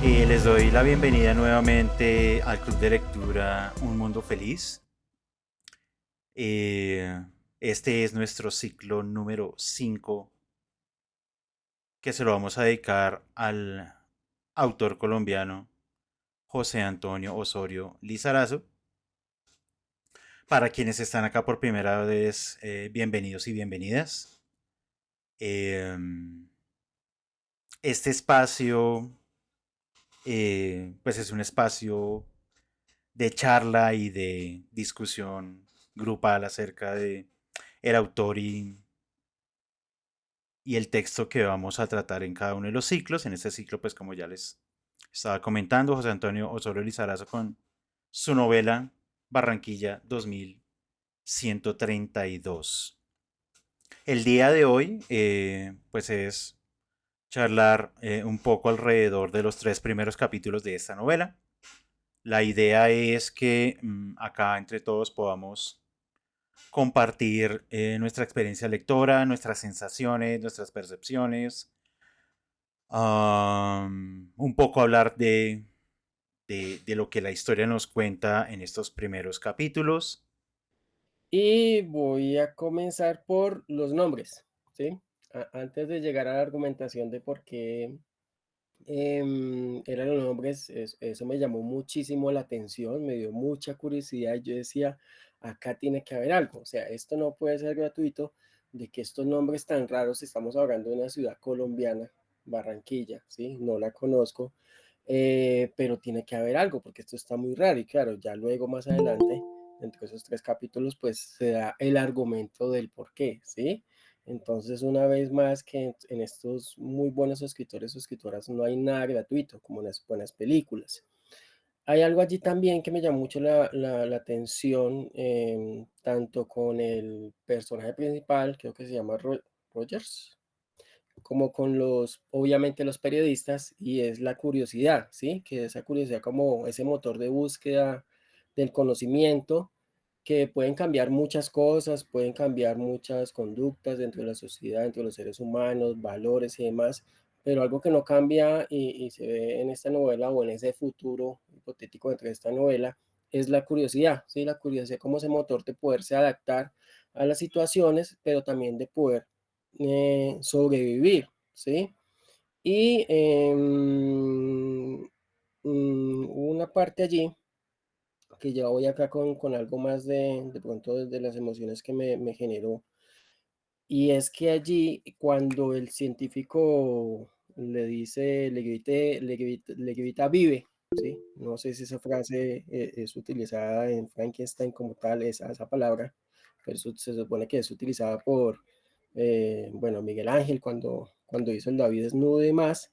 Les doy la bienvenida nuevamente al Club de Lectura Un Mundo Feliz. Eh, este es nuestro ciclo número 5 que se lo vamos a dedicar al autor colombiano José Antonio Osorio Lizarazo. Para quienes están acá por primera vez, bienvenidos y bienvenidas. Eh, este espacio pues es un espacio de charla y de discusión grupal acerca de el autor y el texto que vamos a tratar en cada uno de los ciclos. En este ciclo, pues como ya les estaba comentando, José Antonio Osorio Lizarazo con su novela Barranquilla 2132. El día de hoy, pues es charlar un poco alrededor de los tres primeros capítulos de esta novela. La idea es que acá entre todos podamos compartir nuestra experiencia lectora, nuestras sensaciones, nuestras percepciones, un poco hablar de lo que la historia nos cuenta en estos primeros capítulos. Y voy a comenzar por los nombres, ¿sí? Antes de llegar a la argumentación de por qué eran los nombres, eso me llamó muchísimo la atención, me dio mucha curiosidad. Yo decía, acá tiene que haber algo, o sea, esto no puede ser gratuito de que estos nombres tan raros, estamos hablando de una ciudad colombiana, Barranquilla, ¿sí? No la conozco, pero tiene que haber algo porque esto está muy raro y claro, ya luego más adelante, entre esos tres capítulos, pues se da el argumento del por qué, ¿sí? Entonces, una vez más que en estos muy buenos escritores o escritoras no hay nada gratuito, como en las buenas películas. Hay algo allí también que me llamó mucho la atención, tanto con el personaje principal, creo que se llama Rogers, como con los, obviamente, los periodistas, y es la curiosidad, ¿sí? Que esa curiosidad como ese motor de búsqueda del conocimiento, que pueden cambiar muchas cosas, pueden cambiar muchas conductas dentro de la sociedad, dentro de los seres humanos, valores y demás, pero algo que no cambia y se ve en esta novela o en ese futuro hipotético dentro de esta novela, es la curiosidad, ¿sí? La curiosidad como ese motor de poderse adaptar a las situaciones, pero también de poder sobrevivir, ¿sí? Y hubo una parte allí que ya voy acá con algo más de pronto desde las emociones que me generó, y es que allí cuando el científico le dice, le grita vive, ¿sí? No sé si esa frase es utilizada en Frankenstein como tal, esa palabra, pero se supone que es utilizada por, bueno, Miguel Ángel cuando hizo el David desnudo y demás.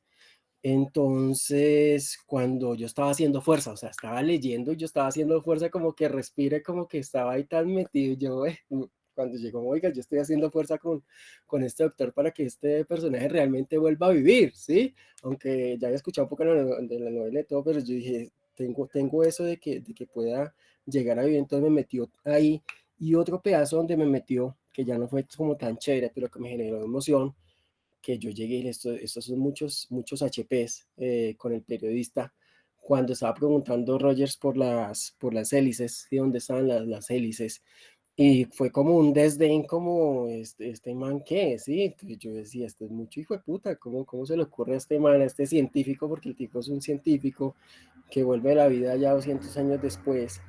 Entonces, cuando yo estaba haciendo fuerza, o sea, estaba leyendo y yo estaba haciendo fuerza como que respire, como que estaba ahí tan metido, yo, cuando llegó, oiga, yo estoy haciendo fuerza con este doctor para que este personaje realmente vuelva a vivir, ¿sí? Aunque ya había escuchado un poco de la novela y todo, pero yo dije, tengo eso de que pueda llegar a vivir, entonces me metió ahí. Y otro pedazo donde me metió, que ya no fue como tan chévere, pero que me generó emoción, que yo llegué, y estos son muchos HPs con el periodista, cuando estaba preguntando Rogers por las hélices, y dónde estaban las hélices, y fue como un desdén, como este man qué, ¿sí? Entonces yo decía, esto es mucho hijo de puta, ¿cómo se le ocurre a este man, a este científico, porque el tipo es un científico que vuelve a la vida ya 200 años después,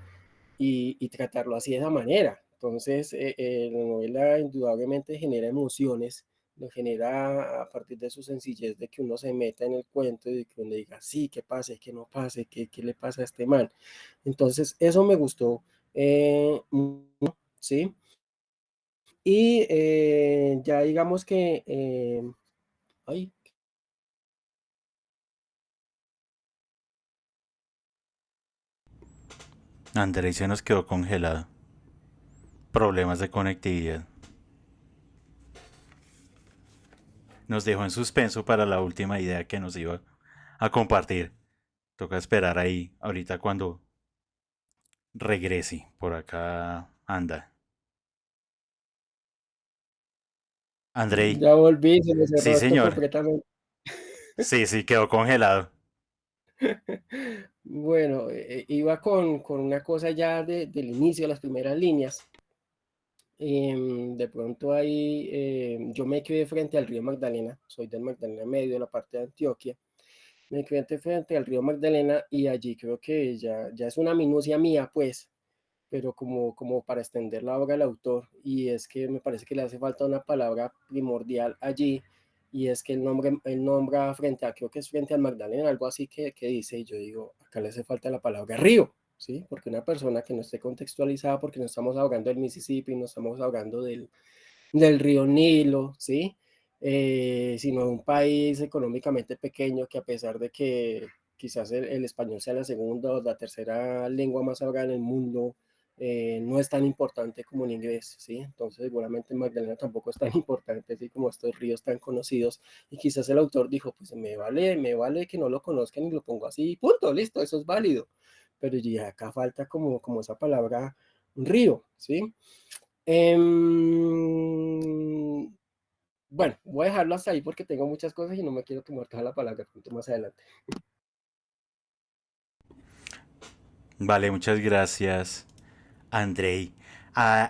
y tratarlo así de esa manera. Entonces, la novela indudablemente genera emociones, lo genera a partir de su sencillez, de que uno se meta en el cuento y de que uno diga, sí, que pase, que no pase, qué le pasa a este man. Entonces, eso me gustó, ¿sí? Y ya digamos que, ay, Andrei se nos quedó congelado. Problemas de conectividad. Nos dejó en suspenso para la última idea que nos iba a compartir. Toca esperar ahí ahorita cuando regrese. Por acá anda. Andrei. ya volví, se me Sí, cerró esto señor. completamente. Sí, sí, quedó congelado. Bueno, iba con una cosa ya del inicio, las primeras líneas. De pronto ahí yo me quedé frente al río Magdalena, soy del Magdalena Medio, la parte de Antioquia. Me quedé frente al río Magdalena y allí creo que ya es una minucia mía, pues, pero como para extender la obra del autor, y es que me parece que le hace falta una palabra primordial allí, y es que él nombra frente a, creo que es frente al Magdalena, algo así que dice, y yo digo, acá le hace falta la palabra río, ¿sí? Porque una persona que no esté contextualizada, porque no estamos ahogando del Mississippi, no estamos ahogando del río Nilo, ¿sí? Sino un país económicamente pequeño que a pesar de que quizás el español sea la segunda o la tercera lengua más hablada en el mundo, no es tan importante como el inglés, ¿sí? Entonces seguramente Magdalena tampoco es tan importante así como estos ríos tan conocidos y quizás el autor dijo, pues me vale que no lo conozcan y lo pongo así, punto, listo, eso es válido. Pero ya acá falta como esa palabra río, ¿sí? Em, bueno, voy a dejarlo hasta ahí porque tengo muchas cosas y no me quiero tomar toda la palabra pronto más adelante. Vale, muchas gracias, Andrei.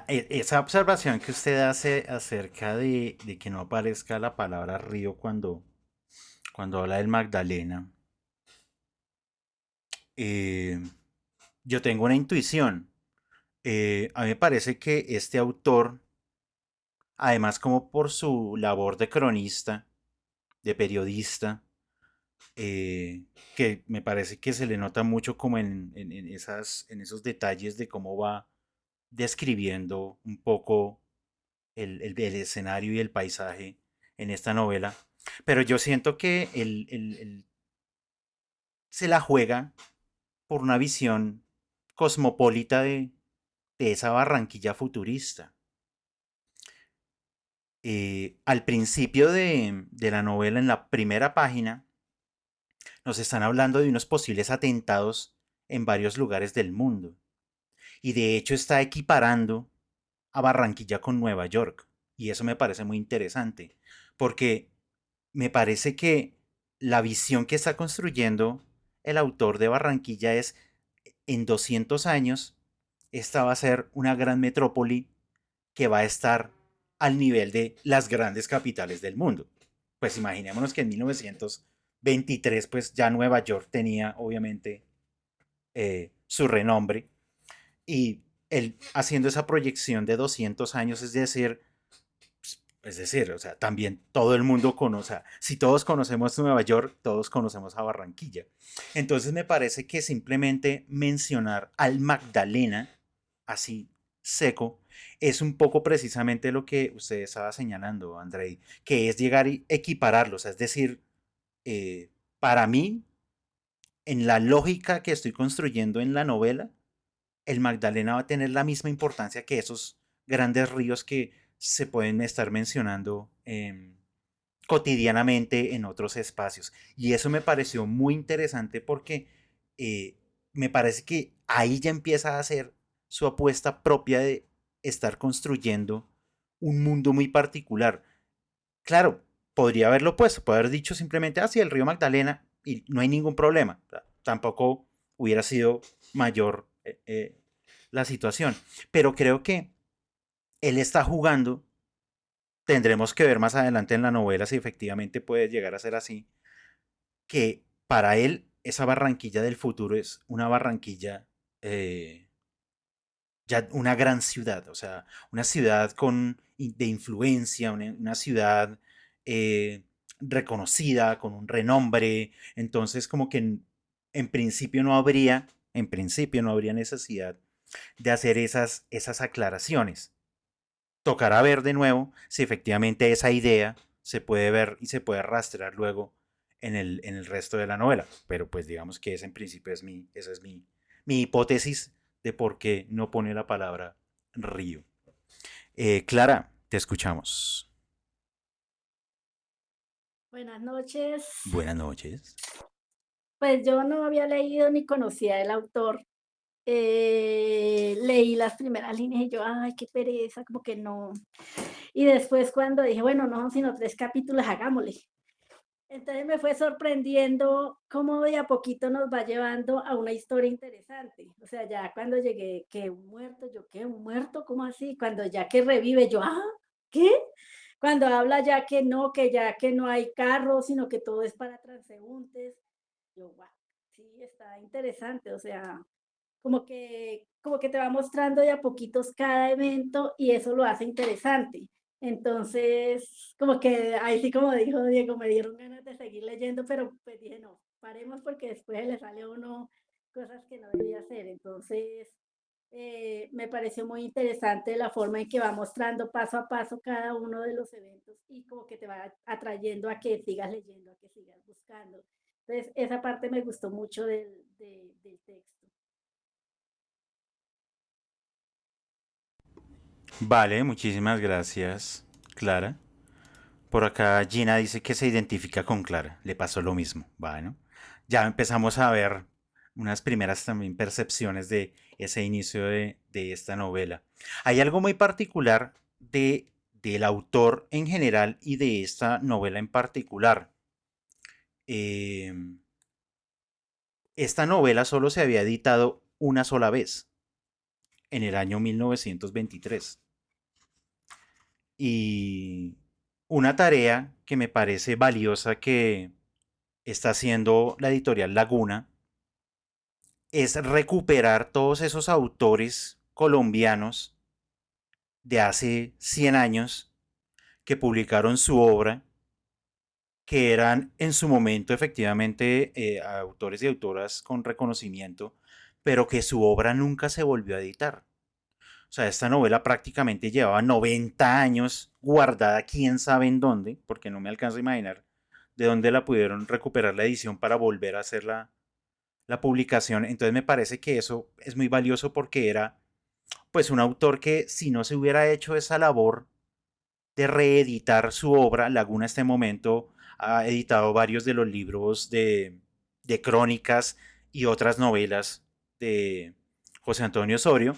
Esa observación que usted hace acerca de que no aparezca la palabra río cuando habla del Magdalena, eh, yo tengo una intuición. A mí me parece que este autor, además como por su labor de cronista, de periodista, que me parece que se le nota mucho como en esos detalles de cómo va describiendo un poco el escenario y el paisaje en esta novela. Pero yo siento que él se la juega por una visión cosmopolita de esa Barranquilla futurista. Al principio de la novela, en la primera página, nos están hablando de unos posibles atentados en varios lugares del mundo. Y de hecho está equiparando a Barranquilla con Nueva York. Y eso me parece muy interesante, porque me parece que la visión que está construyendo el autor de Barranquilla es, en 200 años, esta va a ser una gran metrópoli que va a estar al nivel de las grandes capitales del mundo. Pues imaginémonos que en 1923 pues ya Nueva York tenía obviamente su renombre y él haciendo esa proyección de 200 años, es decir, o sea, también todo el mundo conoce, o sea, si todos conocemos Nueva York, todos conocemos a Barranquilla. Entonces me parece que simplemente mencionar al Magdalena, así seco, es un poco precisamente lo que usted estaba señalando, Andrei, que es llegar y equipararlos, es decir, para mí, en la lógica que estoy construyendo en la novela, el Magdalena va a tener la misma importancia que esos grandes ríos que se pueden estar mencionando cotidianamente en otros espacios. Y eso me pareció muy interesante porque eh, me parece que ahí ya empieza a hacer su apuesta propia de estar construyendo un mundo muy particular. Claro, podría haberlo puesto, puede haber dicho simplemente, así el río Magdalena y no hay ningún problema. O sea, tampoco hubiera sido mayor la situación. Pero creo que él está jugando. Tendremos que ver más adelante en la novela si efectivamente puede llegar a ser así. Que para él esa Barranquilla del futuro es una Barranquilla, ya una gran ciudad, o sea, una ciudad de influencia, una ciudad eh, reconocida, con un renombre. Entonces, como que en principio no habría necesidad de hacer esas aclaraciones. Tocará ver de nuevo si efectivamente esa idea se puede ver y se puede rastrear luego en el resto de la novela. Pero pues digamos que esa en principio esa es mi hipótesis de por qué no pone la palabra río. Clara, te escuchamos. Buenas noches. Buenas noches. Pues yo no había leído ni conocía el autor. Leí las primeras líneas y yo, ay, qué pereza, como que no. Y después cuando dije, bueno, no, sino 3 capítulos, hagámosle. entonces me fue sorprendiendo cómo de a poquito nos va llevando a una historia interesante. O sea, ya cuando llegué, que un muerto, yo, ¿qué? ¿Un muerto? ¿Cómo así? Cuando ya que revive, yo, ah, ¿qué? Cuando habla ya que ya que no hay carros, sino que todo es para transeúntes. Yo, guau, sí, está interesante. O sea, como que te va mostrando de a poquitos cada evento y eso lo hace interesante. Entonces, como que ahí sí, como dijo Diego, me dieron ganas de seguir leyendo, pero pues dije, no, paremos porque después le sale a uno cosas que no debía hacer. Entonces, me pareció muy interesante la forma en que va mostrando paso a paso cada uno de los eventos y como que te va atrayendo a que sigas leyendo, a que sigas buscando. Entonces, esa parte me gustó mucho del texto. Vale, muchísimas gracias, Clara. Por acá Gina dice que se identifica con Clara. Le pasó lo mismo. Bueno, ya empezamos a ver unas primeras también percepciones de ese inicio de esta novela. Hay algo muy particular del autor en general y de esta novela en particular. Eh, esta novela solo se había editado una sola vez, en el año 1923. Y una tarea que me parece valiosa que está haciendo la editorial Laguna es recuperar todos esos autores colombianos de hace 100 años que publicaron su obra, que eran en su momento efectivamente autores y autoras con reconocimiento, pero que su obra nunca se volvió a editar. O sea, esta novela prácticamente llevaba 90 años guardada quién sabe en dónde, porque no me alcanzo a imaginar de dónde la pudieron recuperar la edición para volver a hacer la publicación. Entonces me parece que eso es muy valioso porque era pues un autor que si no se hubiera hecho esa labor de reeditar su obra, Laguna este momento ha editado varios de los libros de crónicas y otras novelas de José Antonio Osorio,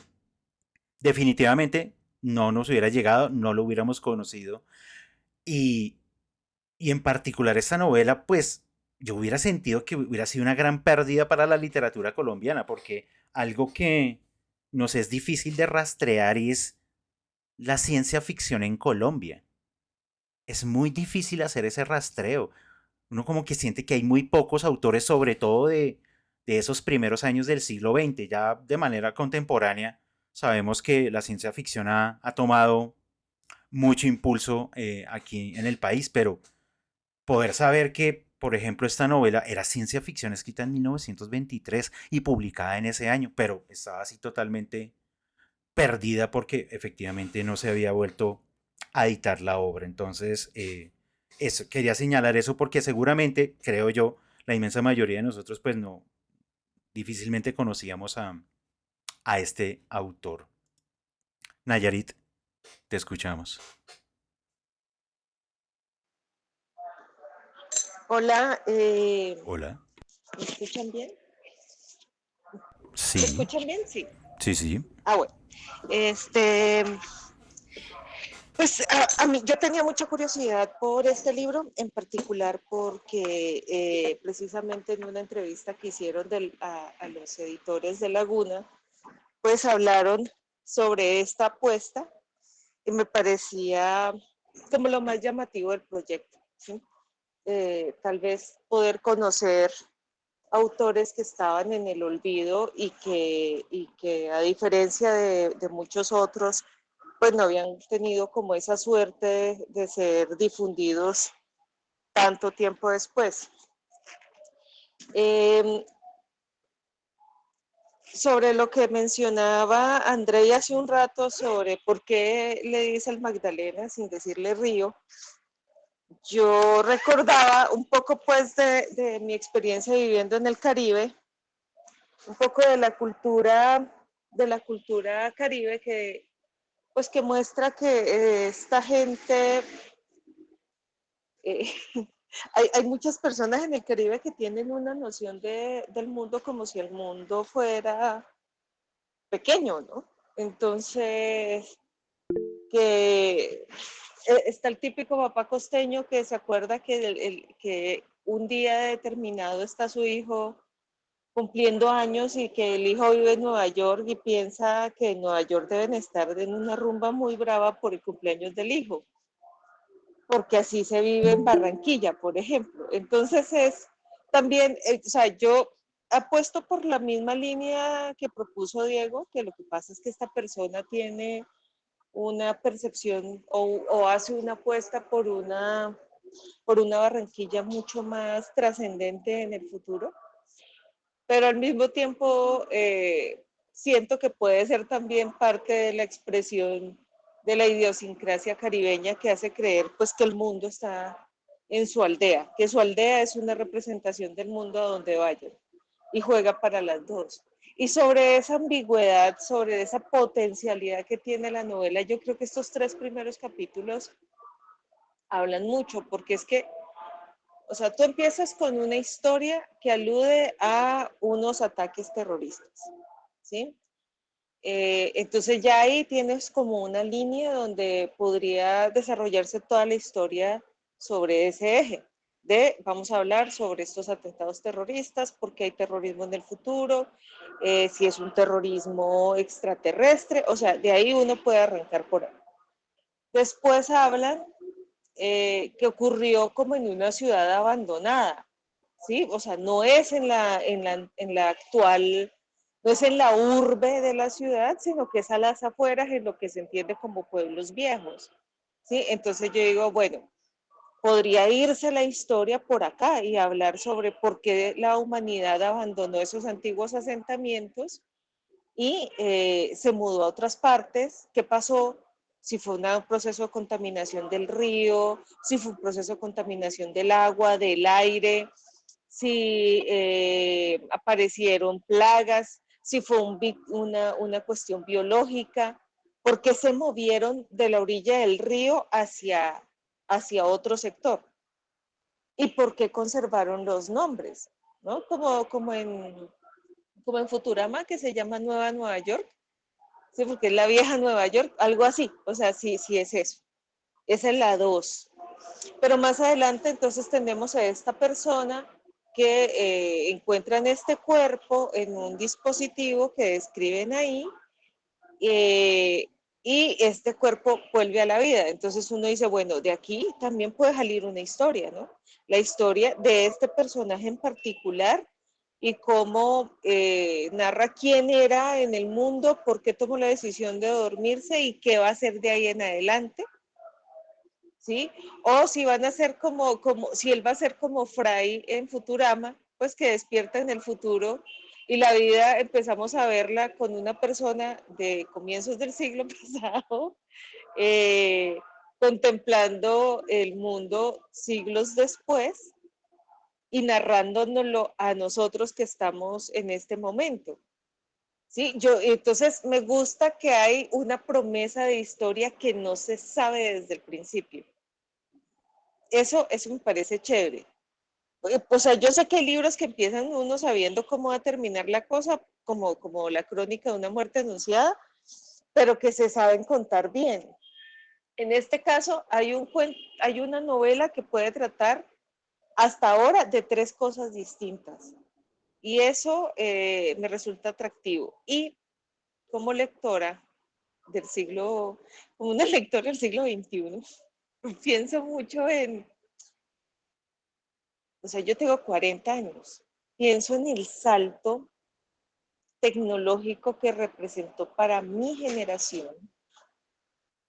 definitivamente no nos hubiera llegado, no lo hubiéramos conocido. Y, y en particular esta novela, pues yo hubiera sentido que hubiera sido una gran pérdida para la literatura colombiana, porque algo que nos es difícil de rastrear es la ciencia ficción en Colombia. Es muy difícil hacer ese rastreo. Uno como que siente que hay muy pocos autores, sobre todo de esos primeros años del siglo XX, ya de manera contemporánea. Sabemos que la ciencia ficción ha tomado mucho impulso aquí en el país, pero poder saber que, por ejemplo, esta novela era ciencia ficción escrita en 1923 y publicada en ese año, pero estaba así totalmente perdida porque efectivamente no se había vuelto a editar la obra. Entonces, eso, quería señalar eso porque seguramente, creo yo, la inmensa mayoría de nosotros pues no, difícilmente conocíamos a este autor. Nayarit, te escuchamos. Hola, Hola. ¿me escuchan bien? ¿Me Sí, escuchan bien? Sí. sí, sí. Ah, bueno. Este, pues a mí, yo tenía mucha curiosidad por este libro, en particular porque precisamente en una entrevista que hicieron a los editores de Laguna, pues hablaron sobre esta apuesta y me parecía como lo más llamativo del proyecto, ¿sí? Tal vez poder conocer autores que estaban en el olvido y que a diferencia de muchos otros, pues no habían tenido como esa suerte de ser difundidos tanto tiempo después. Eh, sobre lo que mencionaba André hace un rato sobre por qué le dice al Magdalena sin decirle río, yo recordaba un poco pues de mi experiencia viviendo en el Caribe, un poco de la cultura caribe que pues que muestra que esta gente, eh, hay muchas personas en el Caribe que tienen una noción del mundo como si el mundo fuera pequeño, ¿no? Entonces, que está el típico papá costeño que se acuerda que un día determinado está su hijo cumpliendo años y que el hijo vive en Nueva York y piensa que en Nueva York deben estar en una rumba muy brava por el cumpleaños del hijo, porque así se vive en Barranquilla, por ejemplo. Entonces es también, o sea, yo apuesto por la misma línea que propuso Diego, que lo que pasa es que esta persona tiene una percepción o hace una apuesta por una Barranquilla mucho más trascendente en el futuro, pero al mismo tiempo siento que puede ser también parte de la expresión de la idiosincrasia caribeña que hace creer pues que el mundo está en su aldea, que su aldea es una representación del mundo a donde vayan y juega para las dos. Y sobre esa ambigüedad, sobre esa potencialidad que tiene la novela, yo creo que estos 3 primeros capítulos hablan mucho, porque es que, o sea, tú empiezas con una historia que alude a unos ataques terroristas, ¿sí? Entonces ya ahí tienes como una línea donde podría desarrollarse toda la historia sobre ese eje. Vamos a hablar sobre estos atentados terroristas, por qué hay terrorismo en el futuro, si es un terrorismo extraterrestre, o sea, de ahí uno puede arrancar por ahí. Después hablan que ocurrió como en una ciudad abandonada, ¿sí? O sea, no es en la actual, no es en la urbe de la ciudad, sino que es a las afueras, en lo que se entiende como pueblos viejos, ¿sí? Entonces yo digo, bueno, podría irse la historia por acá y hablar sobre por qué la humanidad abandonó esos antiguos asentamientos y se mudó a otras partes. ¿Qué pasó? Si fue un proceso de contaminación del río, si fue un proceso de contaminación del agua, del aire, si aparecieron plagas, si fue una cuestión biológica, por qué se movieron de la orilla del río hacia otro sector y por qué conservaron los nombres, ¿no? Como en Futurama, que se llama Nueva Nueva York, sí, porque es la vieja Nueva York, algo así, o sea, sí, sí es eso. Esa es la 2. Pero más adelante entonces tenemos a esta persona que encuentran este cuerpo en un dispositivo que describen ahí eh, y este cuerpo vuelve a la vida. Entonces uno dice, bueno, de aquí también puede salir una historia, ¿no? La historia de este personaje en particular y cómo narra quién era en el mundo, por qué tomó la decisión de dormirse y qué va a hacer de ahí en adelante, ¿sí? O si van a ser si él va a ser como Fry en Futurama, pues que despierta en el futuro y la vida empezamos a verla con una persona de comienzos del siglo pasado, eh, contemplando el mundo siglos después y narrándonoslo a nosotros que estamos en este momento. Sí, entonces me gusta que hay una promesa de historia que no se sabe desde el principio. Eso me parece chévere. O sea, yo sé que hay libros que empiezan uno sabiendo cómo va a terminar la cosa, como la crónica de una muerte anunciada, pero que se saben contar bien. En este caso, hay una novela que puede tratar hasta ahora de 3 cosas distintas. Y eso me resulta atractivo. Y como lectora como una lectora del siglo XXI, pienso mucho o sea, yo tengo 40 años, pienso en el salto tecnológico que representó para mi generación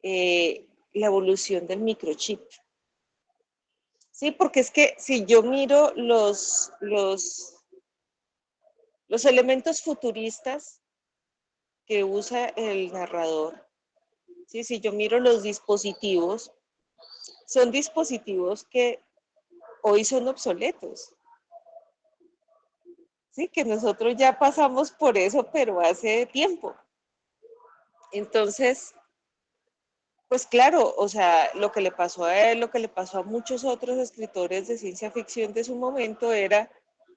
la evolución del microchip. Sí, porque es que si yo miro los elementos futuristas que usa el narrador, ¿sí? Si yo miro los dispositivos, son dispositivos que hoy son obsoletos. Sí, que nosotros ya pasamos por eso, pero hace tiempo. Entonces, pues claro, o sea, lo que le pasó a él, lo que le pasó a muchos otros escritores de ciencia ficción de su momento era,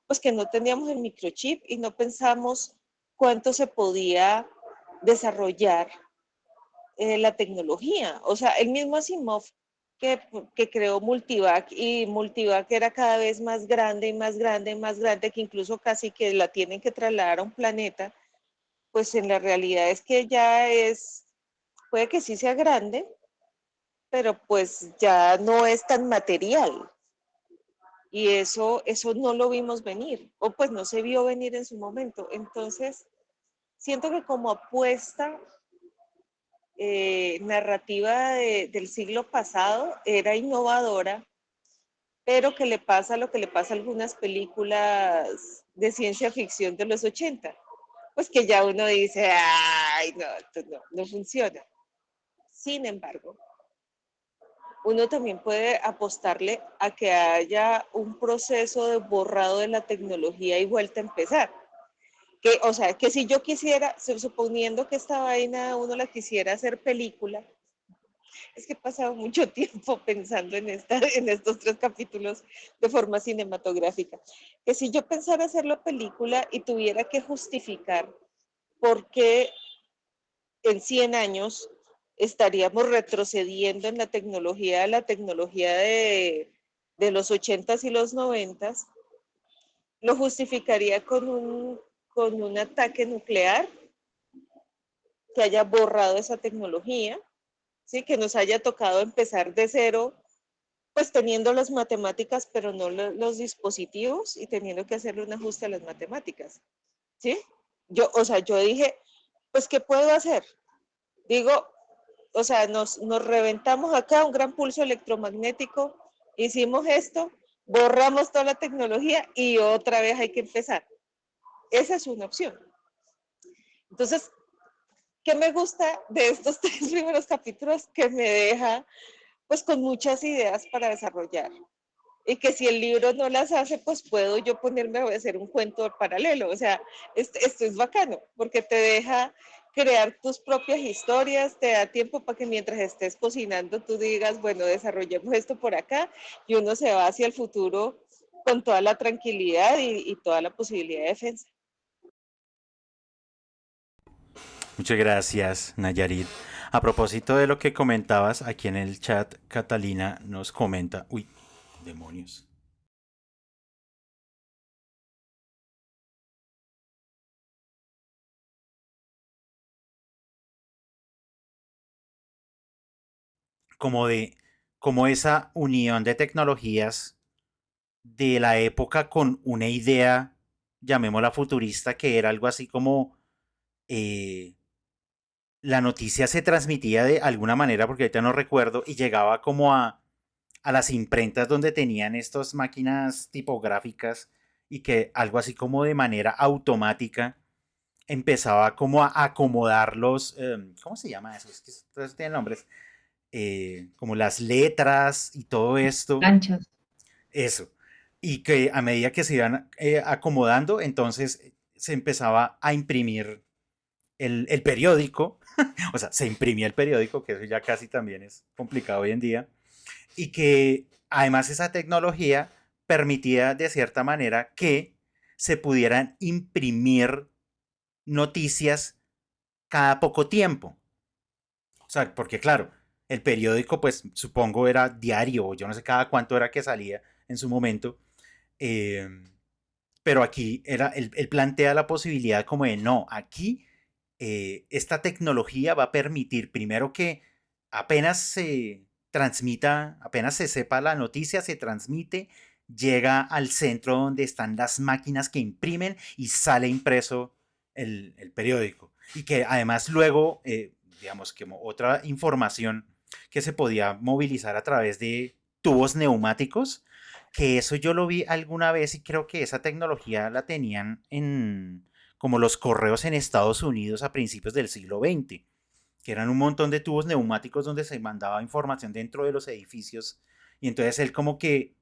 pues que no teníamos el microchip y no pensamos cuánto se podía desarrollar la tecnología. O sea, el mismo Asimov que creó Multivac, y Multivac era cada vez más grande y más grande y más grande, que incluso casi que la tienen que trasladar a un planeta, pues en la realidad es que ya es, puede que sí sea grande, pero pues ya no es tan material. Y eso no lo vimos venir, o pues no se vio venir en su momento. Entonces, siento que como apuesta narrativa del siglo pasado era innovadora, pero que le pasa lo que le pasa a algunas películas de ciencia ficción de los 80, pues que ya uno dice, ay, no, esto no funciona. Sin embargo, uno también puede apostarle a que haya un proceso de borrado de la tecnología y vuelta a empezar. Que, o sea, que si yo quisiera, suponiendo que esta vaina uno la quisiera hacer película, es que he pasado mucho tiempo pensando en estos 3 capítulos de forma cinematográfica, que si yo pensara hacerlo película y tuviera que justificar por qué en 100 años estaríamos retrocediendo en la tecnología de los 80s y los 90s, lo justificaría con un ataque nuclear que haya borrado esa tecnología, ¿sí? Que nos haya tocado empezar de cero, pues teniendo las matemáticas, pero no los dispositivos, y teniendo que hacerle un ajuste a las matemáticas, ¿sí? O sea, yo dije, pues, ¿qué puedo hacer? Digo, o sea, nos reventamos acá un gran pulso electromagnético, hicimos esto, borramos toda la tecnología y otra vez hay que empezar. Esa es una opción. Entonces, ¿qué me gusta de estos 3 primeros capítulos? Que me deja pues con muchas ideas para desarrollar. Y que si el libro no las hace, pues puedo yo ponerme a hacer un cuento paralelo. O sea, esto es bacano, porque te deja crear tus propias historias, te da tiempo para que mientras estés cocinando tú digas, bueno, desarrollemos esto por acá, y uno se va hacia el futuro con toda la tranquilidad y toda la posibilidad de defensa. Muchas gracias, Nayarit. A propósito de lo que comentabas, aquí en el chat, Catalina nos comenta. Uy, demonios. Como de, como esa unión de tecnologías de la época con una idea, llamémosla futurista, que era algo así como eh, la noticia se transmitía de alguna manera, porque ahorita no recuerdo, y llegaba como a las imprentas donde tenían estas máquinas tipográficas y que algo así como de manera automática empezaba como a acomodar los, ¿cómo se llama eso? Es que entonces tienen nombres, como las letras y todo esto, Ganchos. eso. Y que a medida que se iban acomodando, entonces se empezaba a imprimir el periódico, o sea, se imprimía el periódico, que eso ya casi también es complicado hoy en día, y que además esa tecnología permitía de cierta manera que se pudieran imprimir noticias cada poco tiempo. O sea, porque claro, el periódico pues supongo era diario, o yo no sé cada cuánto era que salía en su momento, eh, pero aquí era, él plantea la posibilidad como de no, aquí esta tecnología va a permitir primero que apenas se transmita, apenas se sepa la noticia, se transmite, llega al centro donde están las máquinas que imprimen y sale impreso el periódico. Y que además luego, digamos, como otra información que se podía movilizar a través de tubos neumáticos, que eso yo lo vi alguna vez y creo que esa tecnología la tenían en como los correos en Estados Unidos a principios del siglo XX, que eran un montón de tubos neumáticos donde se mandaba información dentro de los edificios y entonces él como que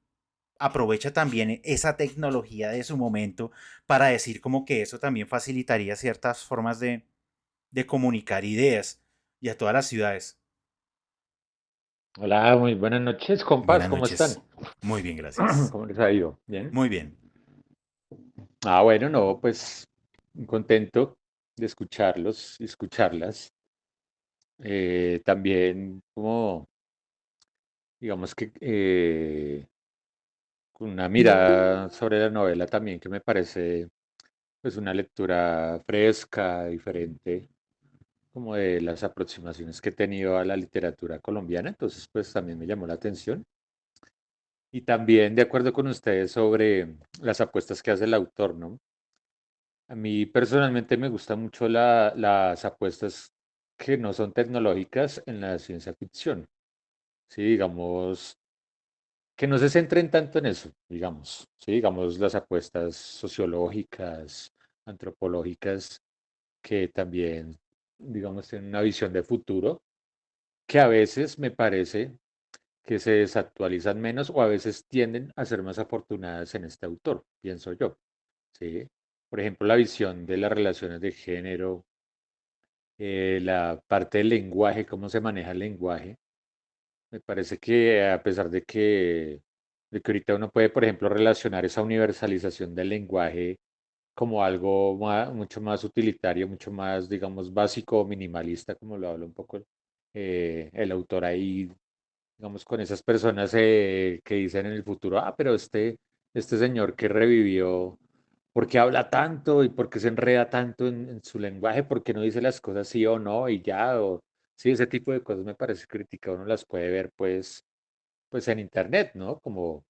aprovecha también esa tecnología de su momento para decir como que eso también facilitaría ciertas formas de comunicar ideas y a todas las ciudades. Hola, muy buenas noches, compas, Buenas ¿cómo están? noches. Muy bien, gracias. ¿Cómo les ha ido? ¿Bien? Muy bien. Bueno, no, pues contento de escucharlos y escucharlas. También como digamos que con una mirada sobre la novela también que me parece pues una lectura fresca, diferente, como de las aproximaciones que he tenido a la literatura colombiana, entonces pues también me llamó la atención. Y también de acuerdo con ustedes sobre las apuestas que hace el autor, ¿no? A mí personalmente me gustan mucho las apuestas que no son tecnológicas en la ciencia ficción. Sí, digamos, que no se centren tanto en eso, digamos, sí, digamos las apuestas sociológicas, antropológicas, que también, digamos, tienen una visión de futuro, que a veces me parece que se desactualizan menos o a veces tienden a ser más afortunadas en este autor, pienso yo, ¿sí? Por ejemplo, la visión de las relaciones de género, la parte del lenguaje, cómo se maneja el lenguaje. Me parece que a pesar de que ahorita uno puede, por ejemplo, relacionar esa universalización del lenguaje como algo mucho más utilitario, mucho más, digamos, básico o minimalista, como lo habla un poco el autor ahí, digamos, con esas personas que dicen en el futuro, pero este señor que revivió, ¿por qué habla tanto y por qué se enreda tanto en su lenguaje? ¿Por qué no dice las cosas sí o no y ya? O, sí, ese tipo de cosas me parece crítica, uno las puede ver pues en internet, ¿no? Como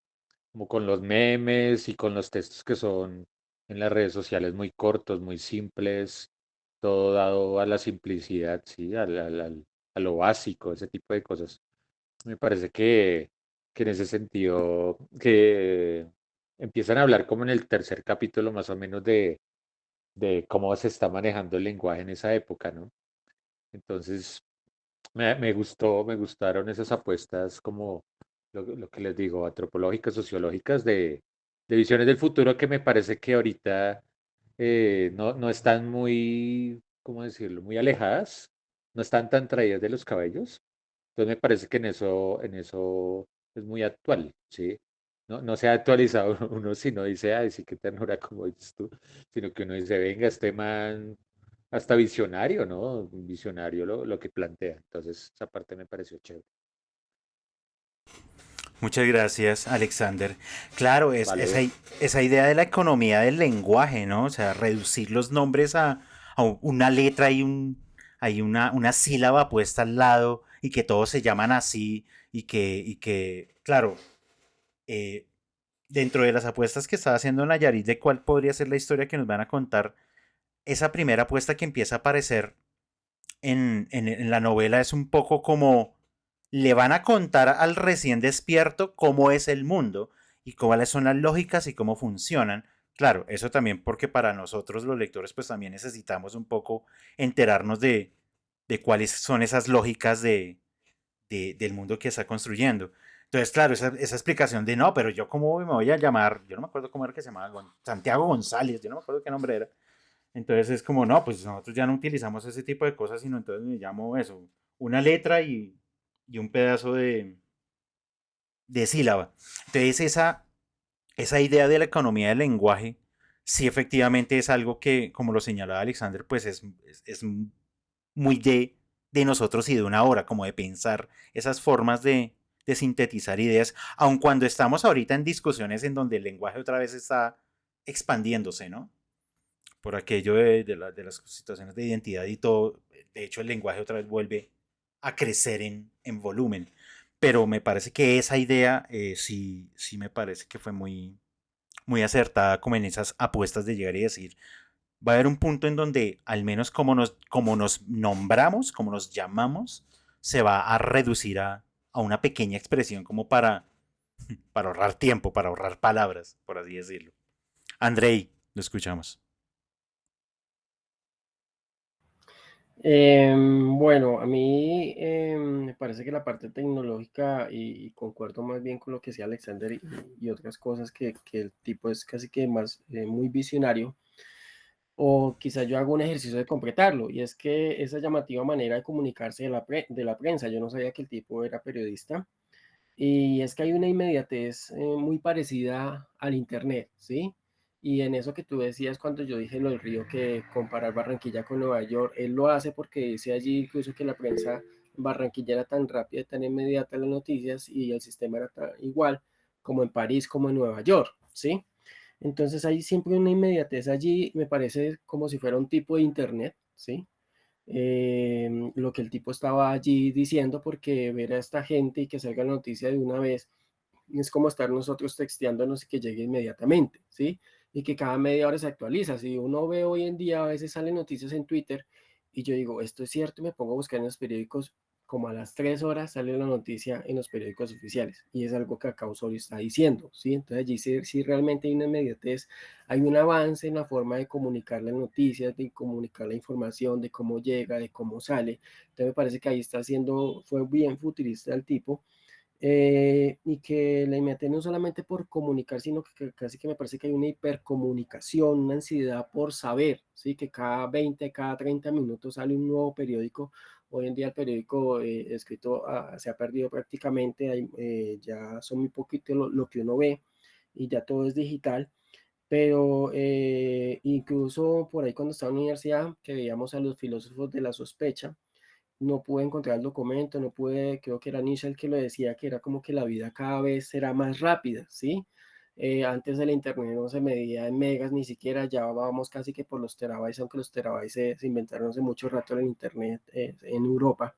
con los memes y con los textos que son en las redes sociales muy cortos, muy simples, todo dado a la simplicidad, sí, a lo básico, ese tipo de cosas. Me parece que en ese sentido, que empiezan a hablar como en el tercer capítulo más o menos de cómo se está manejando el lenguaje en esa época, ¿no? Entonces, me gustaron esas apuestas como lo que les digo, antropológicas, sociológicas, de visiones del futuro que me parece que ahorita no están muy, ¿cómo decirlo?, muy alejadas, no están tan traídas de los cabellos. Entonces me parece que en eso es muy actual, ¿sí? No se ha actualizado uno si no dice, ay, sí, qué ternura, como dices tú, sino que uno dice, venga, este man hasta visionario, ¿no? Visionario lo que plantea. Entonces, esa parte me pareció chévere. Muchas gracias, Alexander. Claro, es Vale. esa idea de la economía del lenguaje, ¿no? O sea, reducir los nombres a una letra y hay una sílaba puesta al lado y que todos se llaman así y que claro, eh, dentro de las apuestas que estaba haciendo Nayarit de cuál podría ser la historia que nos van a contar, esa primera apuesta que empieza a aparecer en la novela es un poco como le van a contar al recién despierto cómo es el mundo y cuáles son las lógicas y cómo funcionan. Claro, eso también porque para nosotros los lectores pues también necesitamos un poco enterarnos de cuáles son esas lógicas del mundo que está construyendo. Entonces, claro, esa explicación de no, pero yo cómo me voy a llamar, yo no me acuerdo cómo era que se llamaba, Santiago González, yo no me acuerdo qué nombre era. Entonces es como, no, pues nosotros ya no utilizamos ese tipo de cosas, sino entonces me llamo eso, una letra y un pedazo de sílaba. Entonces esa idea de la economía del lenguaje, sí efectivamente es algo que, como lo señalaba Alexander, pues es muy de nosotros y de una hora, como de pensar esas formas de sintetizar ideas, aun cuando estamos ahorita en discusiones en donde el lenguaje otra vez está expandiéndose, ¿no? Por aquello de las situaciones de identidad y todo. De hecho, el lenguaje otra vez vuelve a crecer en volumen. Pero me parece que esa idea sí me parece que fue muy acertada como en esas apuestas de llegar y decir, va a haber un punto en donde al menos como nos nombramos, como nos llamamos, se va a reducir a una pequeña expresión como para ahorrar tiempo, para ahorrar palabras, por así decirlo. Andrei, lo escuchamos. Bueno, a mí me parece que la parte tecnológica, y concuerdo más bien con lo que decía Alexander y otras cosas, que el tipo es casi que más muy visionario, o quizá yo hago un ejercicio de completarlo, y es que esa llamativa manera de comunicarse de la prensa, yo no sabía que el tipo era periodista, y es que hay una inmediatez muy parecida al Internet, ¿sí? Y en eso que tú decías cuando yo dije lo del río, que comparar Barranquilla con Nueva York, él lo hace porque dice allí incluso que la prensa Barranquilla era tan rápida, tan inmediata las noticias y el sistema era igual como en París, como en Nueva York, ¿sí? Entonces hay siempre una inmediatez allí, me parece como si fuera un tipo de internet, ¿sí? Lo que el tipo estaba allí diciendo, porque ver a esta gente y que salga la noticia de una vez es como estar nosotros texteándonos y que llegue inmediatamente, ¿sí? Y que cada media hora se actualiza. Si uno ve hoy en día, a veces salen noticias en Twitter y yo digo, esto es cierto, y me pongo a buscar en los periódicos, como a las 3 horas sale la noticia en los periódicos oficiales, y es algo que acá Osorio está diciendo, ¿sí? Entonces allí sí realmente hay una inmediatez, hay un avance en la forma de comunicar las noticias, de comunicar la información, de cómo llega, de cómo sale. Entonces me parece que ahí está haciendo, fue bien futurista el tipo, y que la inmediatez no solamente por comunicar, sino que casi que me parece que hay una hipercomunicación, una ansiedad por saber, ¿sí? Que cada 20, cada 30 minutos sale un nuevo periódico. Hoy en día el periódico escrito se ha perdido prácticamente, ya son muy poquito lo que uno ve y ya todo es digital. Pero incluso por ahí cuando estaba en la universidad, que veíamos a los filósofos de la sospecha, no pude encontrar el documento, no pude, creo que era Nietzsche el que lo decía, que era como que la vida cada vez será más rápida, ¿sí? Antes el internet no se medía en megas, ni siquiera ya vamos casi que por los terabytes, aunque los terabytes se inventaron hace mucho rato en internet en Europa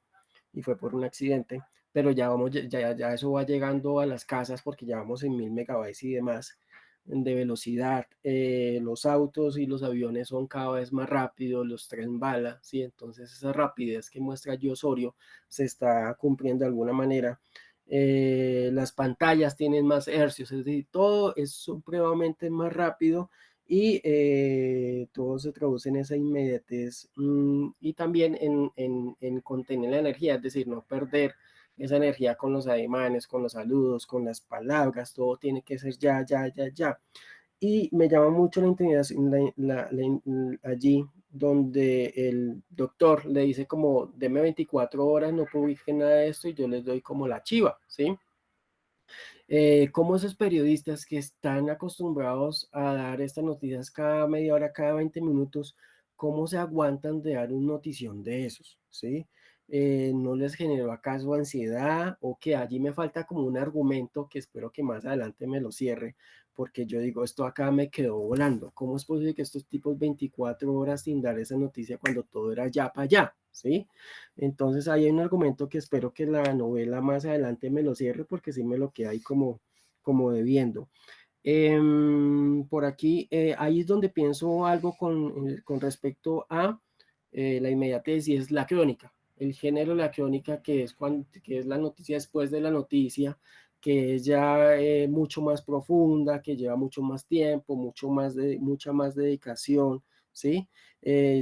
y fue por un accidente, pero ya vamos, ya eso va llegando a las casas porque ya vamos en 1000 megabytes y demás de velocidad. Los autos y los aviones son cada vez más rápidos, los tren bala, ¿sí? Entonces esa rapidez que muestra Gio Osorio se está cumpliendo de alguna manera. Las pantallas tienen más hercios, es decir, todo es supremamente más rápido y todo se traduce en esa inmediatez y también en contener la energía, es decir, no perder esa energía con los ademanes, con los saludos, con las palabras, todo tiene que ser ya, ya, ya, ya. Y me llama mucho la intimidación allí donde el doctor le dice como, deme 24 horas, no publique nada de esto y yo les doy como la chiva, ¿sí? Cómo esos periodistas que están acostumbrados a dar estas noticias cada media hora, cada 20 minutos, cómo se aguantan de dar una notición de esos, ¿sí? ¿No les generó acaso ansiedad o que allí me falta como un argumento que espero que más adelante me lo cierre? Porque yo digo, esto acá me quedó volando. ¿Cómo es posible que estos tipos 24 horas sin dar esa noticia cuando todo era ya para allá? ¿Sí? Entonces ahí hay un argumento que espero que la novela más adelante me lo cierre porque sí me lo queda ahí como debiendo. Por aquí, ahí es donde pienso algo con respecto a la inmediatez y es la crónica. El género de la crónica que es la noticia después de la noticia, que es ya mucho más profunda, que lleva mucho más tiempo, mucha más dedicación, ¿sí?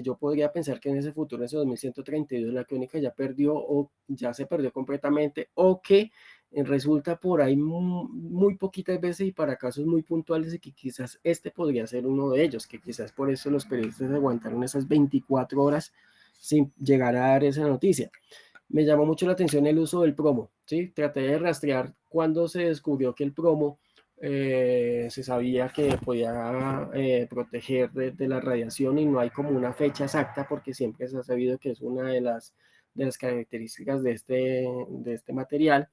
Yo podría pensar que en ese futuro, en ese 2132, la crónica ya perdió o ya se perdió completamente o que resulta por ahí muy poquitas veces y para casos muy puntuales y que quizás este podría ser uno de ellos, que quizás por eso los periodistas aguantaron esas 24 horas sin llegar a dar esa noticia. Me llamó mucho la atención el uso del promo, ¿sí? Traté de rastrear cuando se descubrió que el promo se sabía que podía proteger de la radiación y no hay como una fecha exacta porque siempre se ha sabido que es una de las características de este material.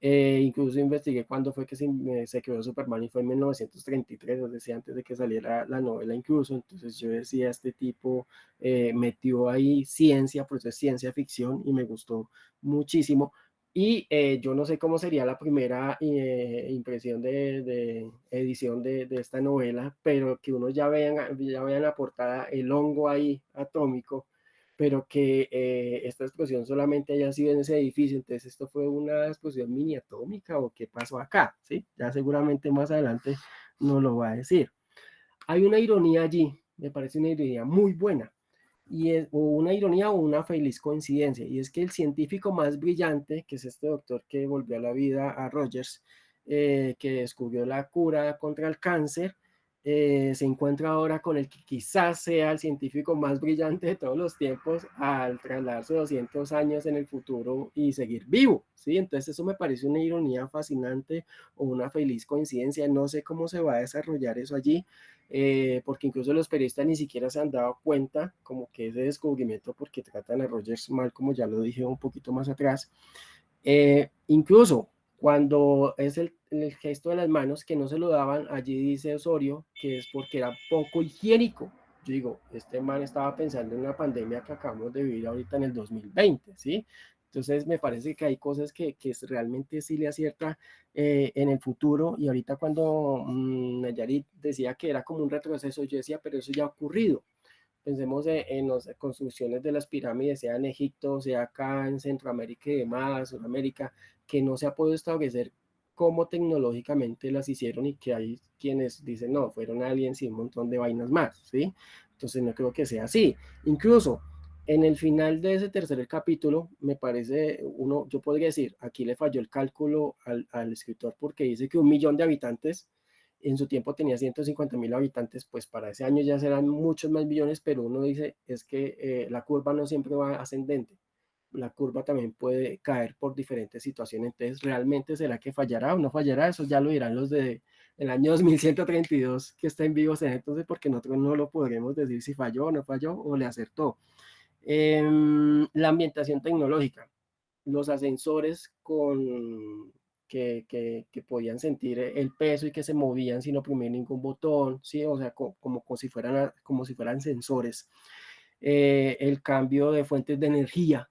Incluso investigué cuándo fue que se creó Superman y fue en 1933, es decir, antes de que saliera la novela incluso. Entonces yo decía, este tipo metió ahí ciencia, pues es ciencia ficción y me gustó muchísimo. Y yo no sé cómo sería la primera impresión de edición de esta novela, pero que uno ya vean la portada, el hongo ahí atómico, pero que esta explosión solamente haya sido en ese edificio, entonces esto fue una explosión mini atómica o qué pasó acá, ¿sí? Ya seguramente más adelante nos lo va a decir. Hay una ironía allí, me parece una ironía muy buena, y es o una ironía o una feliz coincidencia, y es que el científico más brillante, que es este doctor que volvió a la vida a Rogers, que descubrió la cura contra el cáncer, se encuentra ahora con el que quizás sea el científico más brillante de todos los tiempos al trasladarse 200 años en el futuro y seguir vivo, ¿sí? Entonces eso me parece una ironía fascinante o una feliz coincidencia. No sé cómo se va a desarrollar eso allí, porque incluso los periodistas ni siquiera se han dado cuenta como que ese descubrimiento, porque tratan a Rogers mal, como ya lo dije un poquito más atrás. Incluso cuando es el gesto de las manos que no se lo daban, allí dice Osorio que es porque era poco higiénico. Yo digo, este man estaba pensando en una pandemia que acabamos de vivir ahorita en el 2020, ¿sí? Entonces me parece que hay cosas que realmente sí le acierta en el futuro, y ahorita cuando Nayarit decía que era como un retroceso, yo decía, pero eso ya ha ocurrido. Pensemos en las construcciones de las pirámides, sea en Egipto, sea acá en Centroamérica y demás, Sudamérica, que no se ha podido establecer cómo tecnológicamente las hicieron, y que hay quienes dicen, no, fueron aliens y un montón de vainas más, ¿sí? Entonces no creo que sea así. Incluso en el final de ese tercer capítulo, me parece, yo podría decir, aquí le falló el cálculo al escritor, porque dice que 1 millón de habitantes en su tiempo tenía 150.000 habitantes, pues para ese año ya serán muchos más millones, pero uno dice es que la curva no siempre va ascendente, la curva también puede caer por diferentes situaciones. Entonces, ¿realmente será que fallará o no fallará? Eso ya lo dirán los de el año 2132 que estén vivos en entonces, porque nosotros no lo podremos decir si falló o no falló o le acertó. La ambientación tecnológica, los ascensores que podían sentir el peso y que se movían sin oprimir ningún botón, ¿sí? O sea, como si fueran sensores. El cambio de fuentes de energía,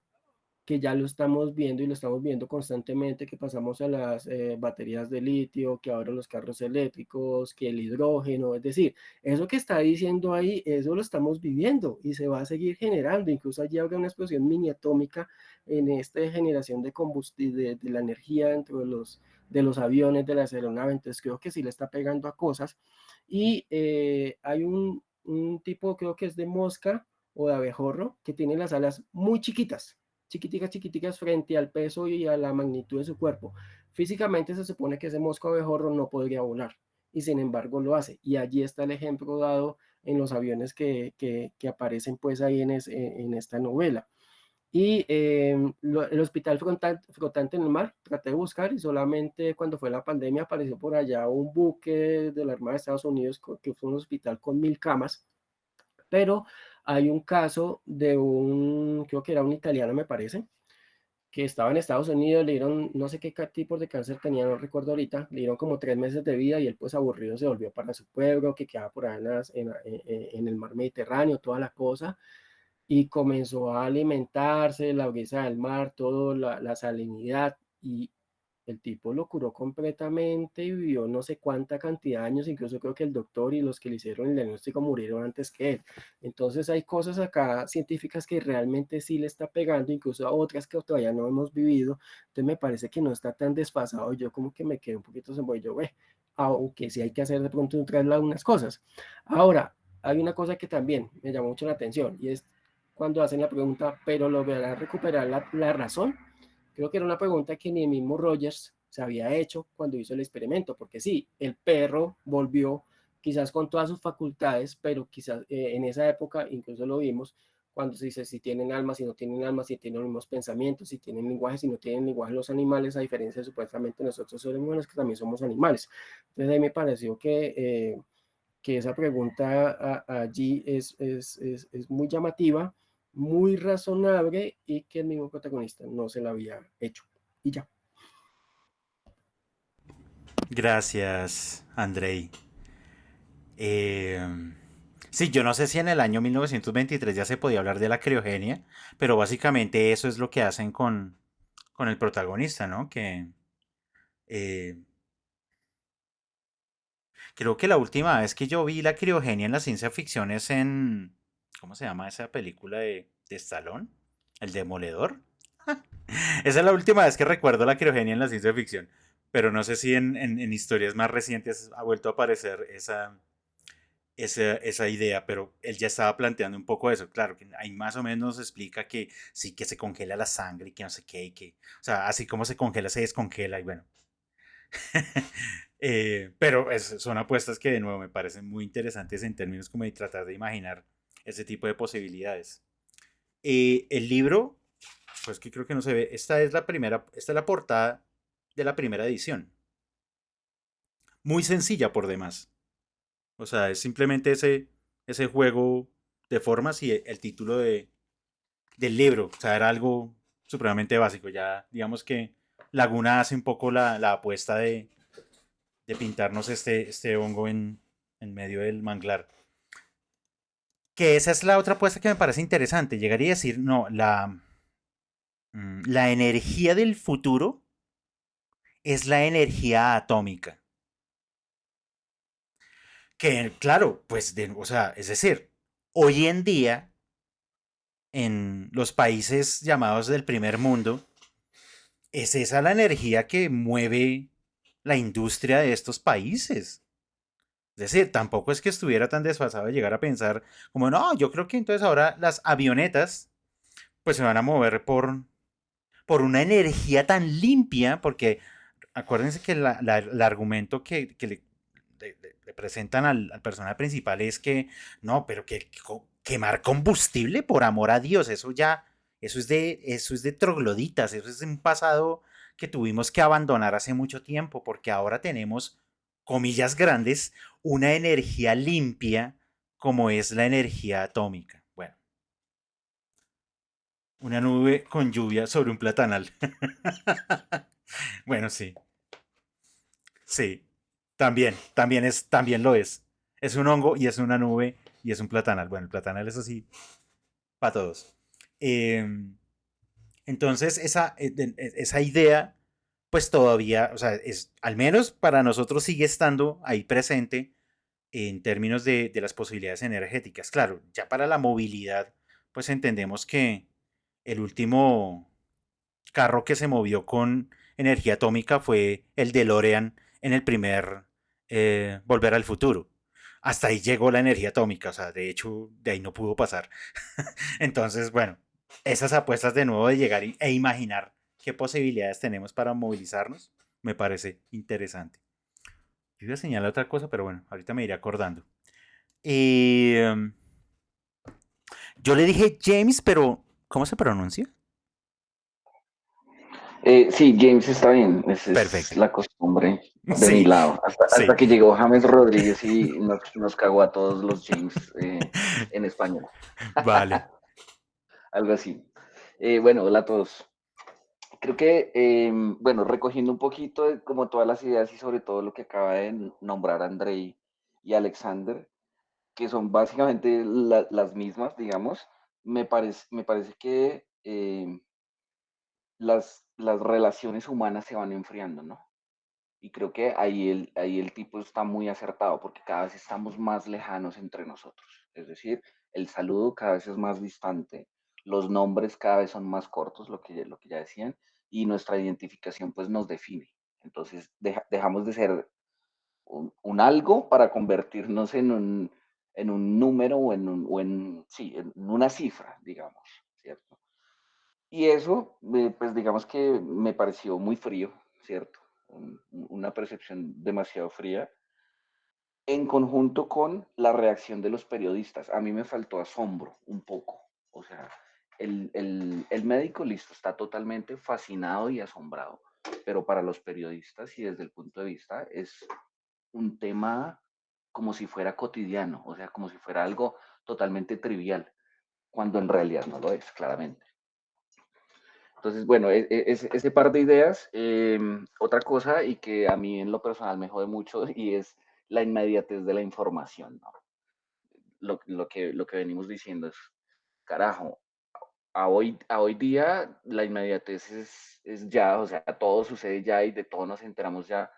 que ya lo estamos viendo y lo estamos viendo constantemente, que pasamos a las baterías de litio, que ahora los carros eléctricos, que el hidrógeno. Es decir, eso que está diciendo ahí, eso lo estamos viviendo y se va a seguir generando. Incluso allí habrá una explosión mini atómica en esta generación de combustible, de la energía dentro de los aviones, de las aeronaves. Entonces creo que sí le está pegando a cosas. Y hay un tipo, creo que es de mosca o de abejorro, que tiene las alas muy chiquitas, chiquiticas, chiquiticas frente al peso y a la magnitud de su cuerpo. Físicamente se supone que ese mosco abejorro no podría volar, y sin embargo lo hace. Y allí está el ejemplo dado en los aviones que aparecen pues ahí en esta novela. Y el hospital flotante en el mar, traté de buscar, y solamente cuando fue la pandemia apareció por allá un buque de la Armada de Estados Unidos que fue un hospital con 1.000 camas, pero hay un caso de creo que era un italiano, me parece, que estaba en Estados Unidos, le dieron, no sé qué tipos de cáncer tenía, no recuerdo ahorita, le dieron como 3 meses de vida, y él pues aburrido se volvió para su pueblo, que quedaba por ahí en el mar Mediterráneo, toda la cosa, y comenzó a alimentarse, la brisa del mar, todo, la salinidad, y el tipo lo curó completamente y vivió no sé cuánta cantidad de años. Incluso creo que el doctor y los que le hicieron el diagnóstico murieron antes que él. Entonces hay cosas acá científicas que realmente sí le está pegando, incluso a otras que todavía no hemos vivido. Entonces me parece que no está tan desfasado. Yo como que me quedé un poquito sin yo, aunque sí hay que hacer de pronto un traslado unas cosas. Ahora, hay una cosa que también me llamó mucho la atención, y es cuando hacen la pregunta, ¿pero logrará recuperar la razón? Creo que era una pregunta que ni el mismo Rogers se había hecho cuando hizo el experimento, porque sí, el perro volvió quizás con todas sus facultades, pero quizás en esa época incluso lo vimos cuando se dice si tienen alma, si no tienen alma, si tienen los mismos pensamientos, si tienen lenguaje, si no tienen lenguaje los animales, a diferencia de supuestamente nosotros seres humanos que también somos animales. Entonces ahí me pareció que esa pregunta allí es muy llamativa, muy razonable, y que el mismo protagonista no se la había hecho. Y ya. Gracias, Andrei. Sí, yo no sé si en el año 1923 ya se podía hablar de la criogenia, pero básicamente eso es lo que hacen con el protagonista, ¿no? Que eh, creo que la última vez que yo vi la criogenia en la ciencia ficción es en... ¿Cómo se llama esa película de Stallone? El Demoledor. Esa es la última vez que recuerdo la criogenia en la ciencia ficción. Pero no sé si en historias más recientes ha vuelto a aparecer esa idea, pero él ya estaba planteando un poco eso. Claro, que ahí más o menos explica que sí, que se congela la sangre y que no sé qué, y que, o sea, así como se congela, se descongela y bueno. Pero son apuestas que de nuevo me parecen muy interesantes en términos como de tratar de imaginar ese tipo de posibilidades. El libro, pues que creo que no se ve, esta es la portada de la primera edición. Muy sencilla por demás. O sea, es simplemente ese juego de formas y el título del libro. O sea, era algo supremamente básico. Ya digamos que Laguna hace un poco la apuesta de pintarnos este hongo en medio del manglar. Que esa es la otra apuesta que me parece interesante. Llegaría a decir, no, la energía del futuro es la energía atómica. Que, claro, pues, o sea, es decir, hoy en día, en los países llamados del primer mundo, es esa la energía que mueve la industria de estos países. Es decir, tampoco es que estuviera tan desfasado de llegar a pensar como, no, yo creo que entonces ahora las avionetas pues se van a mover por una energía tan limpia, porque acuérdense que el argumento que le presentan al personaje principal es que, no, pero que quemar combustible, por amor a Dios, eso ya, eso es de trogloditas, eso es un pasado que tuvimos que abandonar hace mucho tiempo, porque ahora tenemos, comillas grandes, una energía limpia como es la energía atómica. Bueno, una nube con lluvia sobre un platanal. Bueno, sí, sí. También lo es. Es un hongo y es una nube y es un platanal. Bueno, el platanal es así para todos. Eh, entonces, esa idea, pues todavía, o sea, al menos para nosotros sigue estando ahí presente en términos de las posibilidades energéticas. Claro, ya para la movilidad, pues entendemos que el último carro que se movió con energía atómica fue el DeLorean en el primer Volver al Futuro. Hasta ahí llegó la energía atómica, o sea, de hecho, de ahí no pudo pasar. Entonces, bueno, esas apuestas de nuevo de llegar e imaginar qué posibilidades tenemos para movilizarnos, me parece interesante. Yo iba a señalar otra cosa, pero bueno, ahorita me iré acordando. Eh, yo le dije James, pero ¿cómo se pronuncia? Sí, James está bien, esa es Perfecto. la costumbre de mi Sí, lado. Hasta sí. que llegó James Rodríguez y nos cagó a todos los James en español, Vale. algo así. Bueno, hola a todos. Creo que, bueno, recogiendo un poquito de como todas las ideas y sobre todo lo que acaba de nombrar Andrei y Alexander, que son básicamente las mismas, digamos, me parece que las relaciones humanas se van enfriando, ¿no? Y creo que ahí el tipo está muy acertado porque cada vez estamos más lejanos entre nosotros. Es decir, el saludo cada vez es más distante, los nombres cada vez son más cortos, lo que ya decían, y nuestra identificación pues nos define. Entonces dejamos de ser un algo para convertirnos en un número sí, en una cifra, digamos, ¿cierto? Y eso, pues digamos que me pareció muy frío, ¿cierto? Una percepción demasiado fría, en conjunto con la reacción de los periodistas. A mí me faltó asombro un poco. O sea, el médico, listo, está totalmente fascinado y asombrado, pero para los periodistas y desde el punto de vista es un tema como si fuera cotidiano, o sea, como si fuera algo totalmente trivial, cuando en realidad no lo es, claramente. Entonces, bueno, ese par de ideas. Otra cosa y que a mí en lo personal me jode mucho y es la inmediatez de la información, ¿no? Lo que venimos diciendo es, carajo, a hoy día la inmediatez es ya, o sea, todo sucede ya y de todo nos enteramos ya.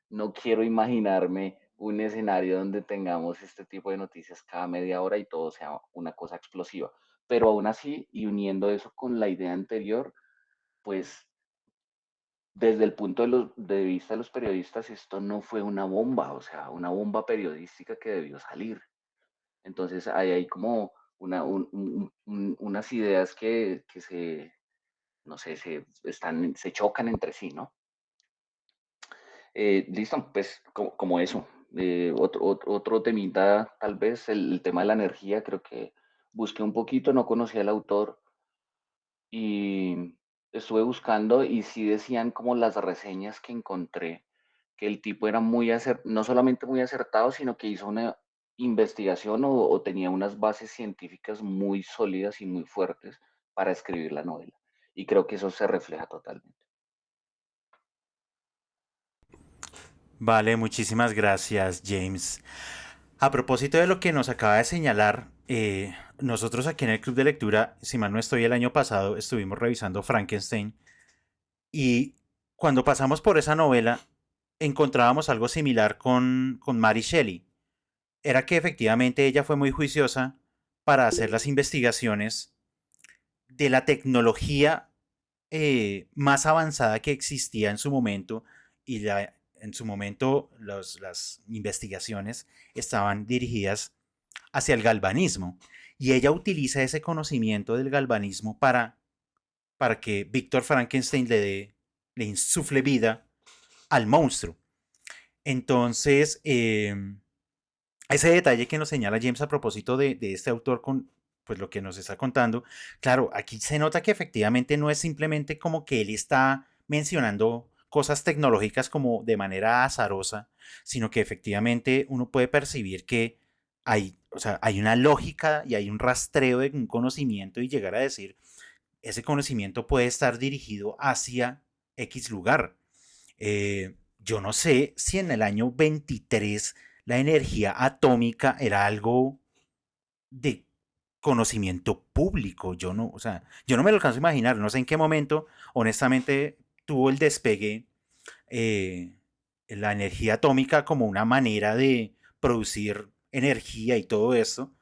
No quiero imaginarme un escenario donde tengamos este tipo de noticias cada media hora y todo sea una cosa explosiva. Pero aún así, y uniendo eso con la idea anterior, pues desde el punto de vista de los periodistas, esto no fue una bomba, o sea, una bomba periodística que debió salir. Entonces, hay como unas ideas que no sé, se chocan entre sí, ¿no? Listo, pues como eso. Otro temita, tal vez, el tema de la energía, creo que busqué un poquito, no conocía al autor y estuve buscando y sí decían como las reseñas que encontré, que el tipo era no solamente muy acertado, sino que hizo una investigación o tenía unas bases científicas muy sólidas y muy fuertes para escribir la novela. Y creo que eso se refleja totalmente. Vale, muchísimas gracias, James. A propósito de lo que nos acaba de señalar, nosotros aquí en el Club de Lectura, si mal no estoy, el año pasado estuvimos revisando Frankenstein y cuando pasamos por esa novela encontrábamos algo similar con Mary Shelley. Era que efectivamente ella fue muy juiciosa para hacer las investigaciones de la tecnología más avanzada que existía en su momento y en su momento las investigaciones estaban dirigidas hacia el galvanismo y ella utiliza ese conocimiento del galvanismo para que Víctor Frankenstein le insufle vida al monstruo. Entonces, ese detalle que nos señala James a propósito de este autor con pues lo que nos está contando, claro, aquí se nota que efectivamente no es simplemente como que él está mencionando cosas tecnológicas como de manera azarosa, sino que efectivamente uno puede percibir que hay, o sea, hay una lógica y hay un rastreo de un conocimiento y llegar a decir, ese conocimiento puede estar dirigido hacia X lugar. Yo no sé si en el año 23 la energía atómica era algo de conocimiento público. Yo no, o sea, yo no me lo alcanzo a imaginar. No sé en qué momento, honestamente, tuvo el despegue la energía atómica como una manera de producir energía y todo esto.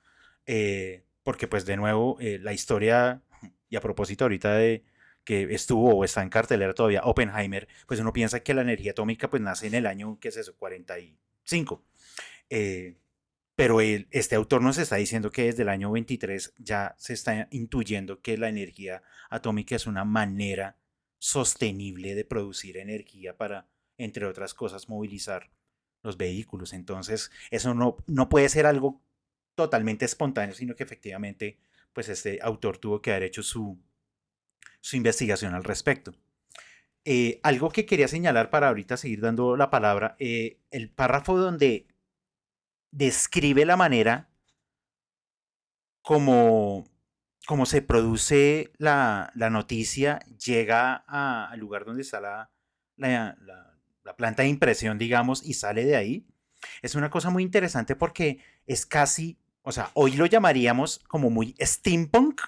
Porque pues de nuevo, la historia, y a propósito ahorita de que estuvo o está en cartelera todavía Oppenheimer, pues uno piensa que la energía atómica pues nace en el año, ¿qué es eso? 45. Eh, pero este autor nos está diciendo que desde el año 23 ya se está intuyendo que la energía atómica es una manera sostenible de producir energía para, entre otras cosas, movilizar los vehículos. Entonces, eso no puede ser algo totalmente espontáneo, sino que efectivamente, pues este autor tuvo que haber hecho su investigación al respecto. Algo que quería señalar para ahorita seguir dando la palabra, el párrafo donde describe la manera como, como se produce la noticia, llega al lugar donde está la planta de impresión, digamos, y sale de ahí. Es una cosa muy interesante porque es casi, o sea, hoy lo llamaríamos como muy steampunk,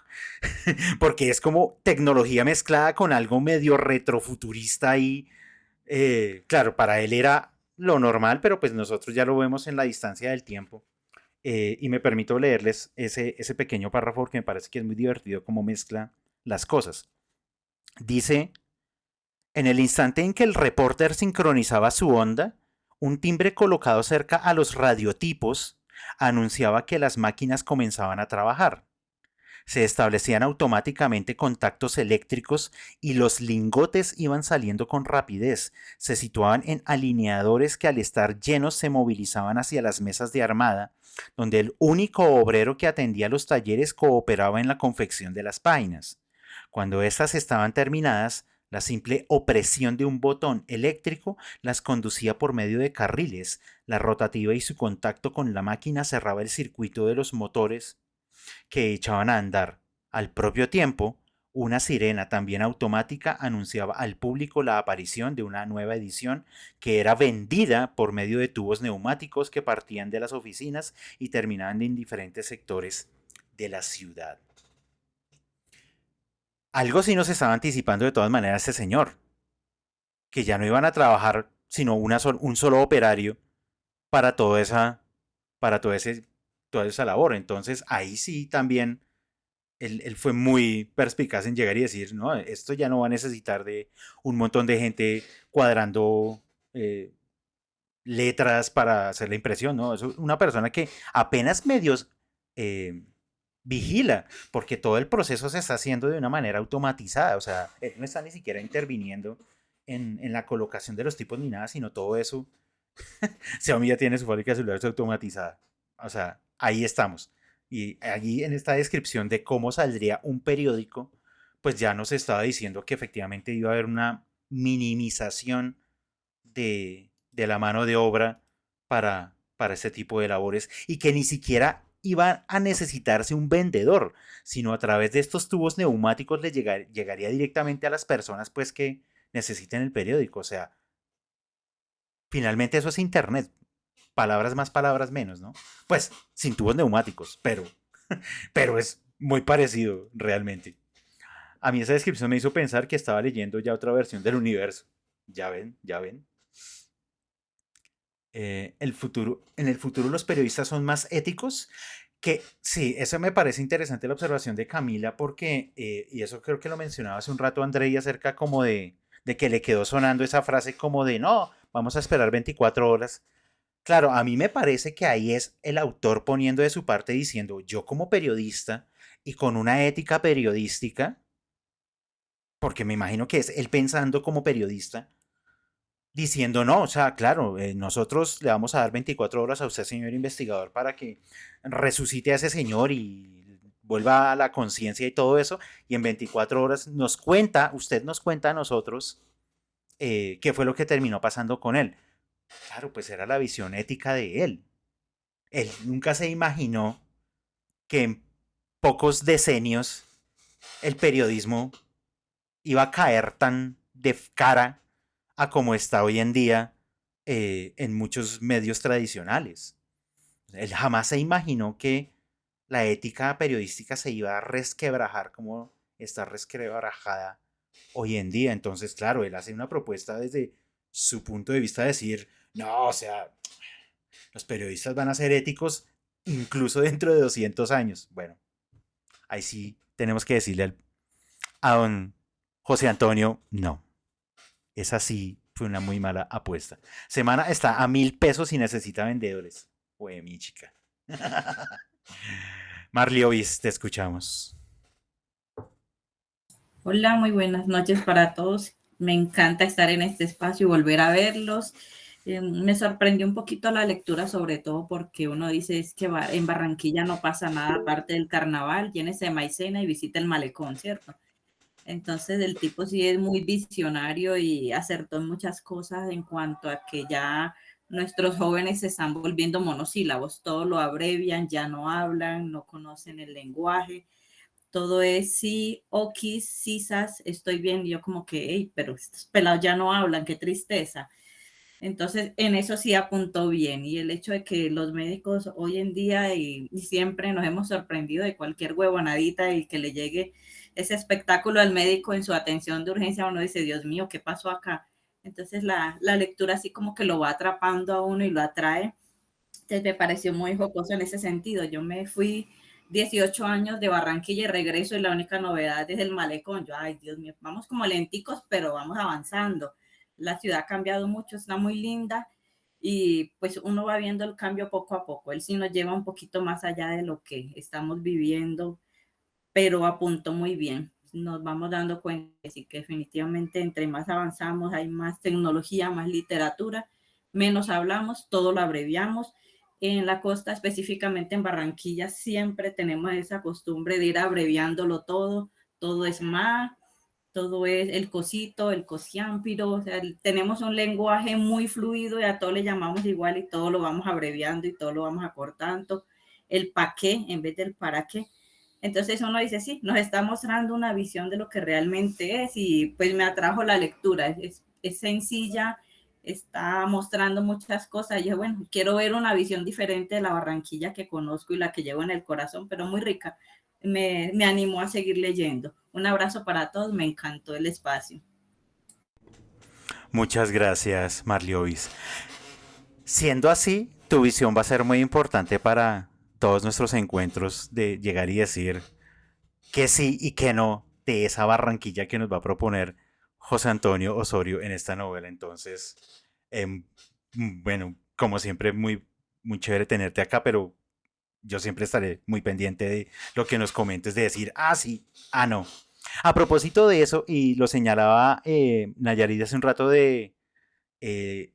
porque es como tecnología mezclada con algo medio retrofuturista y, claro, para él era lo normal, pero pues nosotros ya lo vemos en la distancia del tiempo. Y me permito leerles ese pequeño párrafo porque me parece que es muy divertido cómo mezcla las cosas. Dice, en el instante en que el reporter sincronizaba su onda, un timbre colocado cerca a los radiotipos anunciaba que las máquinas comenzaban a trabajar. Se establecían automáticamente contactos eléctricos y los lingotes iban saliendo con rapidez. Se situaban en alineadores que al estar llenos se movilizaban hacia las mesas de armada, donde el único obrero que atendía los talleres cooperaba en la confección de las páginas. Cuando éstas estaban terminadas, la simple opresión de un botón eléctrico las conducía por medio de carriles. La rotativa y su contacto con la máquina cerraba el circuito de los motores que echaban a andar. Al propio tiempo, una sirena también automática anunciaba al público la aparición de una nueva edición que era vendida por medio de tubos neumáticos que partían de las oficinas y terminaban en diferentes sectores de la ciudad. Algo sí nos estaba anticipando de todas maneras este señor, que ya no iban a trabajar sino un solo operario para para toda esa labor. Entonces ahí sí también él fue muy perspicaz en llegar y decir, no, esto ya no va a necesitar de un montón de gente cuadrando letras para hacer la impresión, ¿no? Es una persona que apenas medios eh, vigila, porque todo el proceso se está haciendo de una manera automatizada, o sea, él no está ni siquiera interviniendo en la colocación de los tipos ni nada, sino todo eso. Xiaomi ya tiene su fábrica de celulares automatizada. O sea, ahí estamos. Y allí en esta descripción de cómo saldría un periódico, pues ya nos estaba diciendo que efectivamente iba a haber una minimización de la mano de obra para este tipo de labores y que ni siquiera iba a necesitarse un vendedor, sino a través de estos tubos neumáticos llegaría directamente a las personas pues que necesiten el periódico. O sea, finalmente eso es internet. Palabras más, palabras menos, ¿no? Pues sin tubos neumáticos, pero es muy parecido realmente. A mí esa descripción me hizo pensar que estaba leyendo ya otra versión del universo. Ya ven, ya ven. En el futuro los periodistas son más éticos. Que sí, eso me parece interesante la observación de Camila porque, y eso creo que lo mencionaba hace un rato Andrei acerca como de que le quedó sonando esa frase como de no, vamos a esperar 24 horas. Claro, a mí me parece que ahí es el autor poniendo de su parte diciendo, yo como periodista y con una ética periodística, porque me imagino que es él pensando como periodista, diciendo, no, o sea, claro, nosotros le vamos a dar 24 horas a usted, señor investigador, para que resucite a ese señor y vuelva a la conciencia y todo eso, y en 24 horas nos cuenta, usted nos cuenta a nosotros qué fue lo que terminó pasando con él. Claro, pues era la visión ética de él. Él nunca se imaginó que en pocos decenios el periodismo iba a caer tan de cara a como está hoy en día en muchos medios tradicionales. Él jamás se imaginó que la ética periodística se iba a resquebrajar como está resquebrajada hoy en día. Entonces, claro, él hace una propuesta desde su punto de vista de decir, no, o sea, los periodistas van a ser éticos incluso dentro de 200 años. Bueno, ahí sí tenemos que decirle a don José Antonio, no. Esa sí fue una muy mala apuesta. Semana está a 1.000 pesos y necesita vendedores. Fue mi chica. Marliovis, te escuchamos. Hola, muy buenas noches para todos. Me encanta estar en este espacio y volver a verlos. Me sorprendió un poquito la lectura, sobre todo porque uno dice es que en Barranquilla no pasa nada aparte del carnaval, llénese maicena y visita el malecón, ¿cierto? Entonces el tipo sí es muy visionario y acertó en muchas cosas en cuanto a que ya nuestros jóvenes se están volviendo monosílabos, todo lo abrevian, ya no hablan, no conocen el lenguaje, todo es sí, okis, sisas, estoy bien, y yo como que, hey, pero estos pelados ya no hablan, qué tristeza. Entonces, en eso sí apuntó bien. Y el hecho de que los médicos hoy en día y siempre nos hemos sorprendido de cualquier huevonadita y que le llegue ese espectáculo al médico en su atención de urgencia, uno dice, Dios mío, ¿qué pasó acá? Entonces, la lectura así como que lo va atrapando a uno y lo atrae. Entonces, me pareció muy jocoso en ese sentido. Yo me fui 18 años de Barranquilla y regreso y la única novedad es el malecón. Yo, ay, Dios mío, vamos como lenticos, pero vamos avanzando. La ciudad ha cambiado mucho, está muy linda y pues uno va viendo el cambio poco a poco. Él sí nos lleva un poquito más allá de lo que estamos viviendo, pero apuntó muy bien. Nos vamos dando cuenta así que definitivamente entre más avanzamos hay más tecnología, más literatura, menos hablamos, todo lo abreviamos. En la costa, específicamente en Barranquilla, siempre tenemos esa costumbre de ir abreviándolo todo, todo es más, todo es el cosito, el cosiámpiro, o sea, tenemos un lenguaje muy fluido y a todo le llamamos igual y todo lo vamos abreviando y todo lo vamos acortando, el pa' qué en vez del para qué. Entonces uno dice, sí, nos está mostrando una visión de lo que realmente es y pues me atrajo la lectura, es sencilla, está mostrando muchas cosas. Yo, bueno, quiero ver una visión diferente de la Barranquilla que conozco y la que llevo en el corazón, pero muy rica. Me animó a seguir leyendo. Un abrazo para todos, me encantó el espacio. Muchas gracias, Marliovis. Siendo así, tu visión va a ser muy importante para todos nuestros encuentros de llegar y decir que sí y que no de esa Barranquilla que nos va a proponer José Antonio Osorio en esta novela. Entonces, bueno, como siempre, muy chévere tenerte acá, pero yo siempre estaré muy pendiente de lo que nos comentes, de decir, ah, sí, ah, no. A propósito de eso, y lo señalaba Nayarit hace un rato de eh,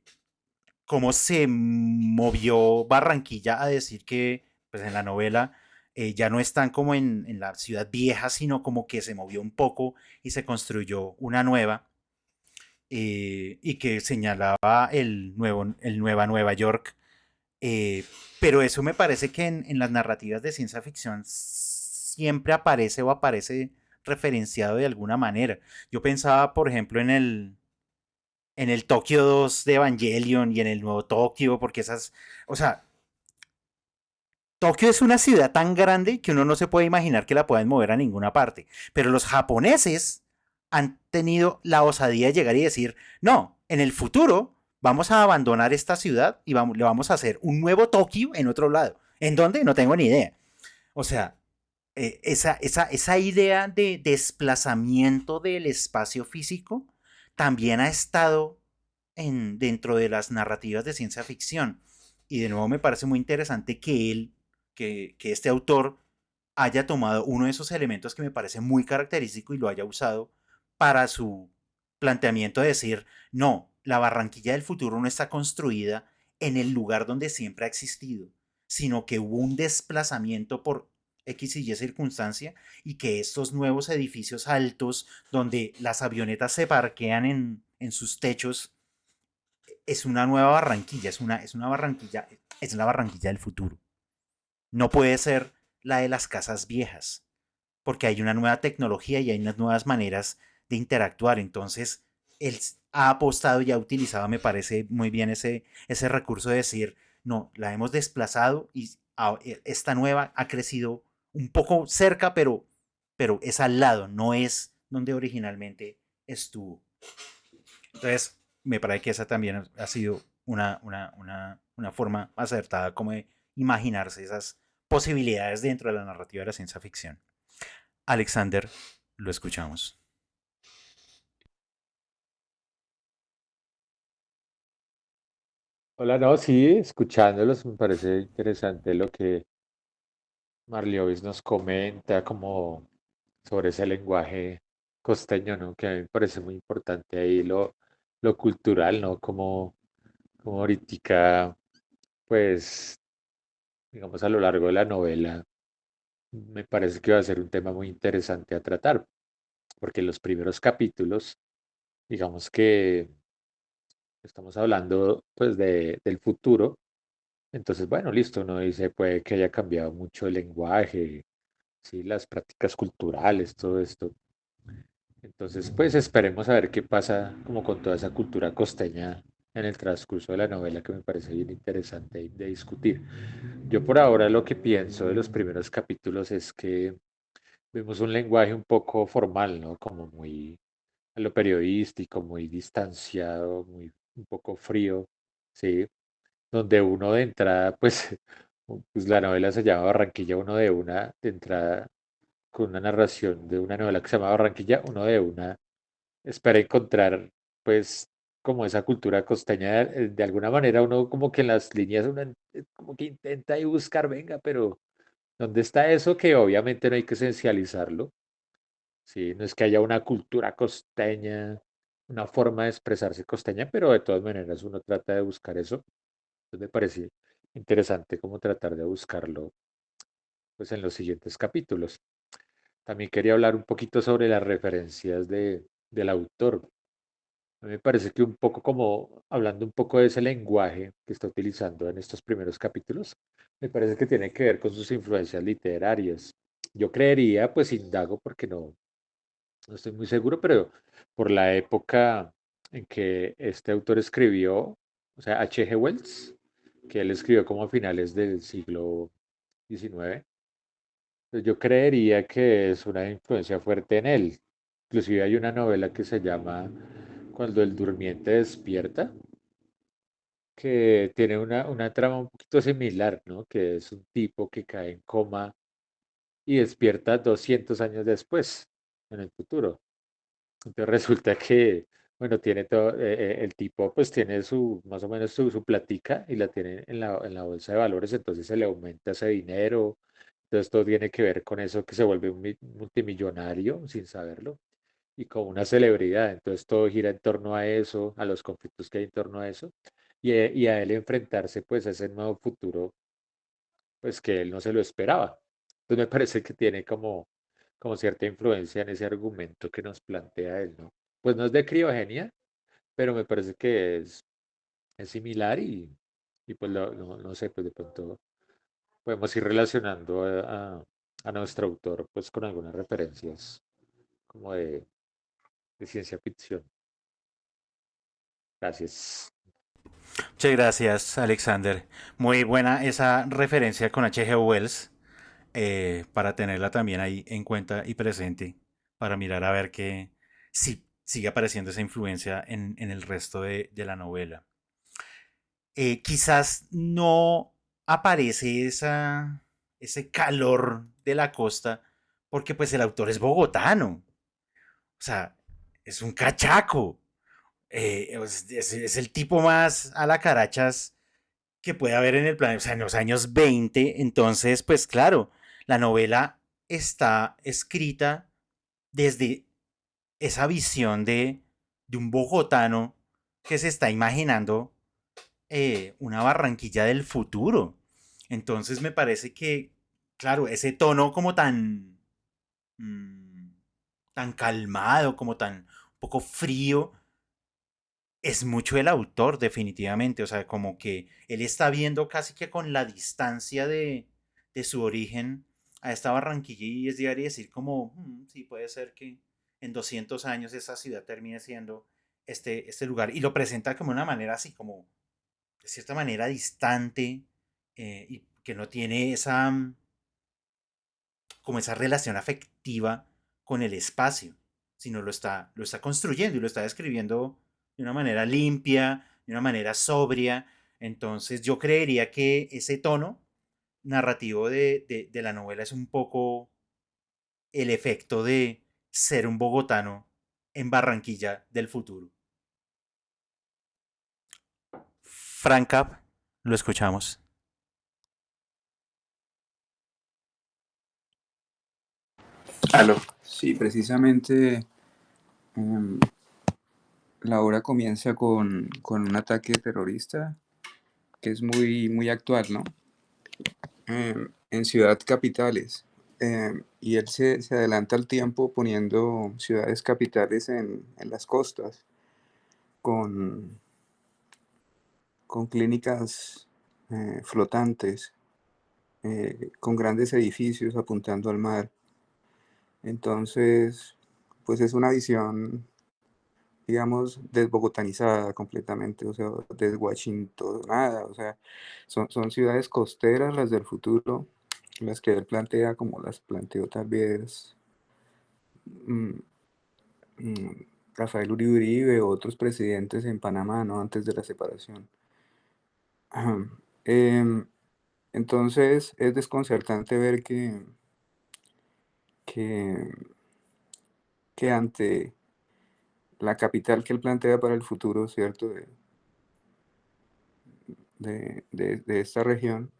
cómo se movió Barranquilla a decir que pues en la novela ya no están como en la ciudad vieja, sino como que se movió un poco y se construyó una nueva, y que señalaba el nueva Nueva York. eh, pero eso me parece que en las narrativas de ciencia ficción siempre aparece o aparece referenciado de alguna manera. Yo pensaba, por ejemplo, en el Tokio 2 de Evangelion y en el nuevo Tokio, porque esas, o sea, Tokio es una ciudad tan grande que uno no se puede imaginar que la puedan mover a ninguna parte, pero los japoneses han tenido la osadía de llegar y decir, no, en el futuro vamos a abandonar esta ciudad y le vamos a hacer un nuevo Tokio en otro lado. ¿En dónde? No tengo ni idea. O sea, esa idea de desplazamiento del espacio físico también ha estado dentro de las narrativas de ciencia ficción. Y de nuevo me parece muy interesante que este autor haya tomado uno de esos elementos que me parece muy característico y lo haya usado para su planteamiento de decir, no, la Barranquilla del futuro no está construida en el lugar donde siempre ha existido, sino que hubo un desplazamiento por X y Y circunstancia y que estos nuevos edificios altos donde las avionetas se parquean en sus techos es una nueva Barranquilla, es una Barranquilla, es la Barranquilla del futuro. No puede ser la de las casas viejas, porque hay una nueva tecnología y hay unas nuevas maneras de interactuar. Entonces, él ha apostado y ha utilizado, me parece muy bien ese recurso de decir, no, la hemos desplazado y esta nueva ha crecido un poco cerca, pero es al lado, no es donde originalmente estuvo. Entonces, me parece que esa también ha sido una forma acertada como de imaginarse esas posibilidades dentro de la narrativa de la ciencia ficción. Alexander, lo escuchamos. Hola, no, sí, escuchándolos me parece interesante lo que Marliovis nos comenta como sobre ese lenguaje costeño, ¿no? Que a mí me parece muy importante ahí lo cultural, ¿no? Como ahorita, pues, digamos, a lo largo de la novela, me parece que va a ser un tema muy interesante a tratar, porque en los primeros capítulos, digamos que estamos hablando, pues, del futuro. Entonces, bueno, listo, uno dice, puede que haya cambiado mucho el lenguaje, sí, las prácticas culturales, todo esto. Entonces, pues esperemos a ver qué pasa como con toda esa cultura costeña en el transcurso de la novela que me parece bien interesante de discutir. Yo por ahora lo que pienso de los primeros capítulos es que vemos un lenguaje un poco formal, ¿no? Como muy a lo periodístico, muy distanciado, muy un poco frío, ¿sí? Donde uno de entrada, pues, pues la novela se llama Barranquilla, uno de una de entrada con una narración de una novela que se llama Barranquilla, uno de una espera encontrar, pues, como esa cultura costeña, de alguna manera uno como que en las líneas uno como que intenta y buscar, venga, pero ¿dónde está eso? Que obviamente no hay que esencializarlo, ¿sí? No es que haya una cultura costeña, una forma de expresarse costeña, pero de todas maneras uno trata de buscar eso. Entonces me parece interesante como tratar de buscarlo, pues, en los siguientes capítulos. También quería hablar un poquito sobre las referencias del autor. A mí me parece que un poco como hablando un poco de ese lenguaje que está utilizando en estos primeros capítulos, me parece que tiene que ver con sus influencias literarias. Yo creería, pues indago porque no estoy muy seguro, pero por la época en que este autor escribió, o sea, H. G. Wells, que él escribió como a finales del siglo XIX, pues yo creería que es una influencia fuerte en él. Inclusive hay una novela que se llama Cuando el durmiente despierta, que tiene una trama un poquito similar, ¿no? Que es un tipo que cae en coma y despierta 200 años después, en el futuro. Entonces resulta que, bueno, tiene todo, el tipo pues tiene más o menos su platica y la tiene en la bolsa de valores, entonces se le aumenta ese dinero, Entonces todo tiene que ver con eso que se vuelve un multimillonario sin saberlo y como una celebridad. Entonces todo gira en torno a eso, a los conflictos que hay en torno a eso y a él enfrentarse pues a ese nuevo futuro pues que él no se lo esperaba. Entonces me parece que tiene como cierta influencia en ese argumento que nos plantea él, ¿no? Pues no es de criogenia, pero me parece que es similar y pues no sé, pues de pronto podemos ir relacionando a nuestro autor pues con algunas referencias como de ciencia ficción. Gracias. Muchas gracias, Alexander. Muy buena esa referencia con H.G. Wells, para tenerla también ahí en cuenta y presente, para mirar a ver que si sigue apareciendo esa influencia en el resto de la novela. Quizás no aparece ese calor de la costa, porque pues el autor es bogotano, o sea, es un cachaco, es el tipo más a la carachas que puede haber en el planeta, o sea, en los años 20. Entonces, pues claro, la novela está escrita desde esa visión de un bogotano que se está imaginando una Barranquilla del futuro. Entonces me parece que, claro, ese tono como mm, tan calmado, como tan un poco frío, es mucho el autor, definitivamente. O sea, como que él está viendo casi que con la distancia de su origen a esta Barranquilla y es diario decir como, sí, puede ser que en 200 años esa ciudad termine siendo este lugar. Y lo presenta como una manera así, como de cierta manera distante, y que no tiene como esa relación afectiva con el espacio, sino lo está construyendo y lo está describiendo de una manera limpia, de una manera sobria. Entonces yo creería que ese tono narrativo de la novela es un poco el efecto de ser un bogotano en Barranquilla del futuro. Franca, lo escuchamos. Aló. Sí, precisamente em, la obra comienza con un ataque terrorista que es muy, muy actual, ¿no? En ciudad capitales. Y él se adelanta al tiempo poniendo ciudades capitales en las costas, con, con clínicas flotantes, con grandes edificios apuntando al mar. Entonces, pues es una visión, digamos, desbogotanizada completamente, o sea, deswashingtonada, o sea, son ciudades costeras las del futuro, las que él plantea como las planteó tal vez mm, mm, Rafael Uribe Uribe o otros presidentes en Panamá, ¿no? Antes de la separación. Ajá. Em, entonces es desconcertante ver que, que ante la capital que él plantea para el futuro, ¿cierto? De esta región,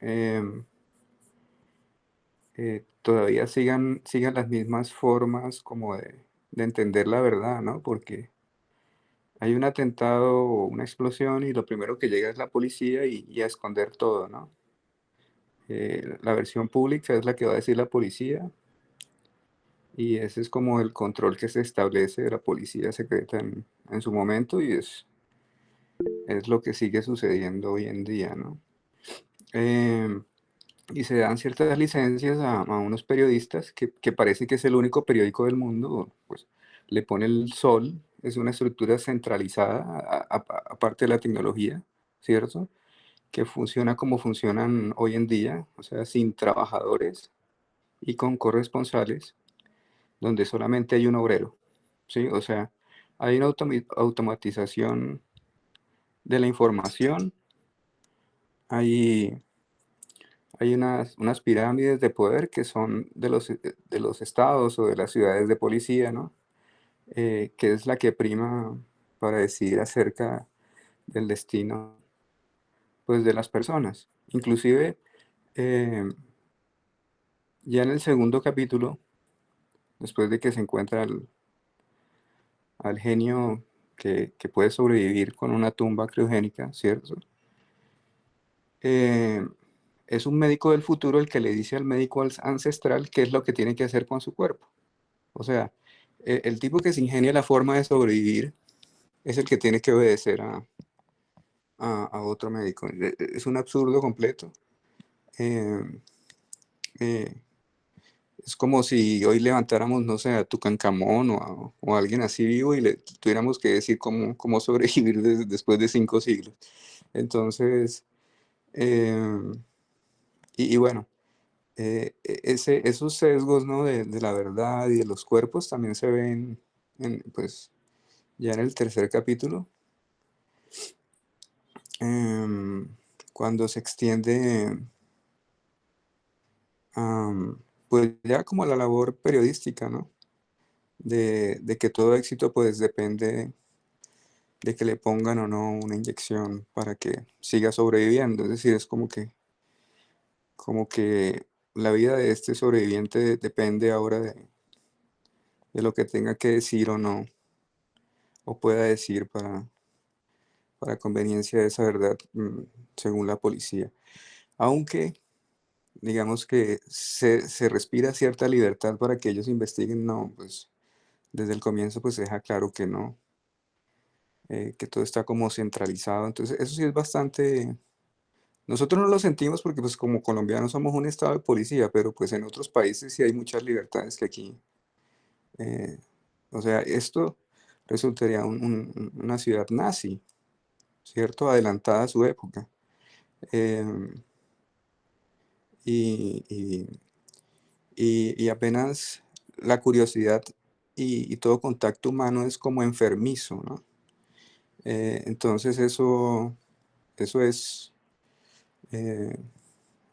todavía sigan las mismas formas como de entender la verdad, ¿no? Porque hay un atentado o una explosión y lo primero que llega es la policía y a esconder todo, ¿no? La versión pública es la que va a decir la policía y ese es como el control que se establece de la policía secreta en su momento y es lo que sigue sucediendo hoy en día, ¿no? Em, y se dan ciertas licencias a unos periodistas que parece que es el único periódico del mundo, pues le pone el sol, es una estructura centralizada, aparte de la tecnología, ¿cierto? Que funciona como funcionan hoy en día, o sea, sin trabajadores y con corresponsales, donde solamente hay un obrero, ¿sí? O sea, hay una automatización de la información, hay unas pirámides de poder que son de los estados o de las ciudades de policía, ¿no? Que es la que prima para decidir acerca del destino, pues, de las personas. Inclusive, eh, Ya en el segundo capítulo, después de que se encuentra al genio que puede sobrevivir con una tumba criogénica, ¿cierto? Es un médico del futuro el que le dice al médico ancestral qué es lo que tiene que hacer con su cuerpo. O sea, el tipo que se ingenia la forma de sobrevivir es el que tiene que obedecer a otro médico. Es un absurdo completo. Eh, eh, es como si hoy levantáramos, no sé, a Tutankamón o a alguien así vivo y le tuviéramos que decir cómo sobrevivir después de 5 siglos. Entonces, eh, y bueno, esos sesgos, ¿no? de la verdad y de los cuerpos también se ven pues, ya en el tercer capítulo, cuando se extiende pues ya como la labor periodística, ¿no? De que todo éxito pues depende de que le pongan o no una inyección para que siga sobreviviendo. Es decir, es como que la vida de este sobreviviente depende ahora de lo que tenga que decir o no, o pueda decir para conveniencia de esa verdad, según la policía. Aunque digamos que se respira cierta libertad para que ellos investiguen, no, pues desde el comienzo pues se deja claro que no, que todo está como centralizado. Entonces eso sí es bastante. Nosotros no lo sentimos porque pues como colombianos somos un estado de policía, pero pues en otros países sí hay muchas libertades que aquí. eh, o sea, esto resultaría una ciudad nazi, ¿cierto? Adelantada a su época. em, y, y- y apenas la curiosidad y todo contacto humano es como enfermizo, ¿no? Entonces eso es, eh,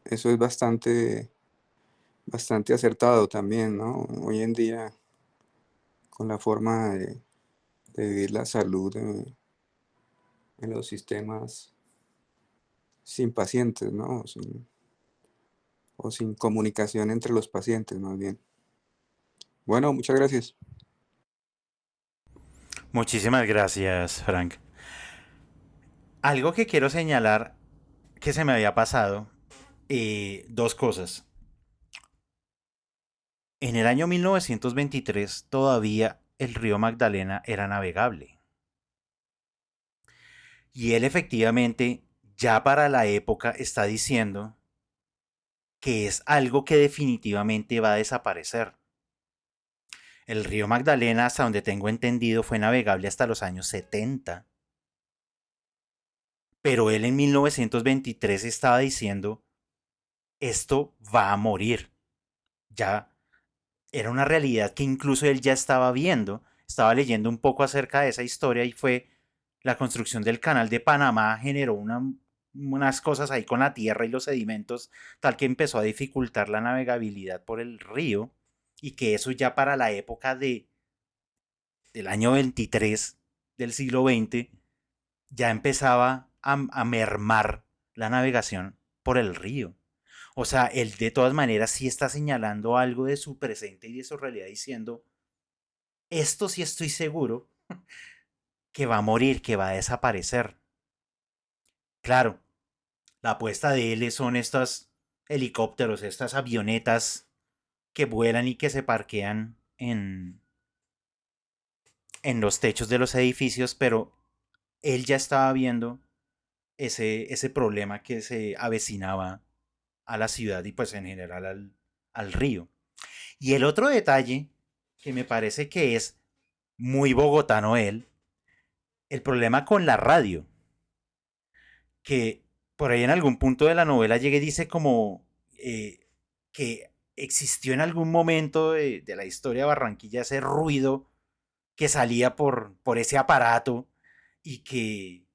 eso es bastante acertado también, ¿no? Hoy en día, con la forma de vivir la salud en los sistemas sin pacientes, ¿no? O sin comunicación entre los pacientes, más bien. Bueno, muchas gracias. Muchísimas gracias, Frank. Algo que quiero señalar que se me había pasado, dos cosas. En el año 1923 todavía el río Magdalena era navegable. Y él efectivamente ya para la época está diciendo que es algo que definitivamente va a desaparecer. El río Magdalena, hasta donde tengo entendido, fue navegable hasta los años 70. Pero él en 1923 estaba diciendo, esto va a morir. Ya era una realidad que incluso él ya estaba viendo. Estaba leyendo un poco acerca de esa historia y fue la construcción del canal de Panamá generó unas cosas ahí con la tierra y los sedimentos, tal que empezó a dificultar la navegabilidad por el río y que eso ya para la época del año 23 del siglo XX ya empezaba a mermar la navegación por el río. O sea, él de todas maneras sí está señalando algo de su presente y de su realidad diciendo, esto sí estoy seguro que va a morir, que va a desaparecer. Claro, la apuesta de él son estos helicópteros, estas avionetas que vuelan y que se parquean en los techos de los edificios, pero él ya estaba viendo ese problema que se avecinaba a la ciudad y pues en general al río. Y el otro detalle que me parece que es muy bogotano él, el problema con la radio, que por ahí en algún punto de la novela llega y dice como que existió en algún momento de la historia de Barranquilla ese ruido que salía por ese aparato y que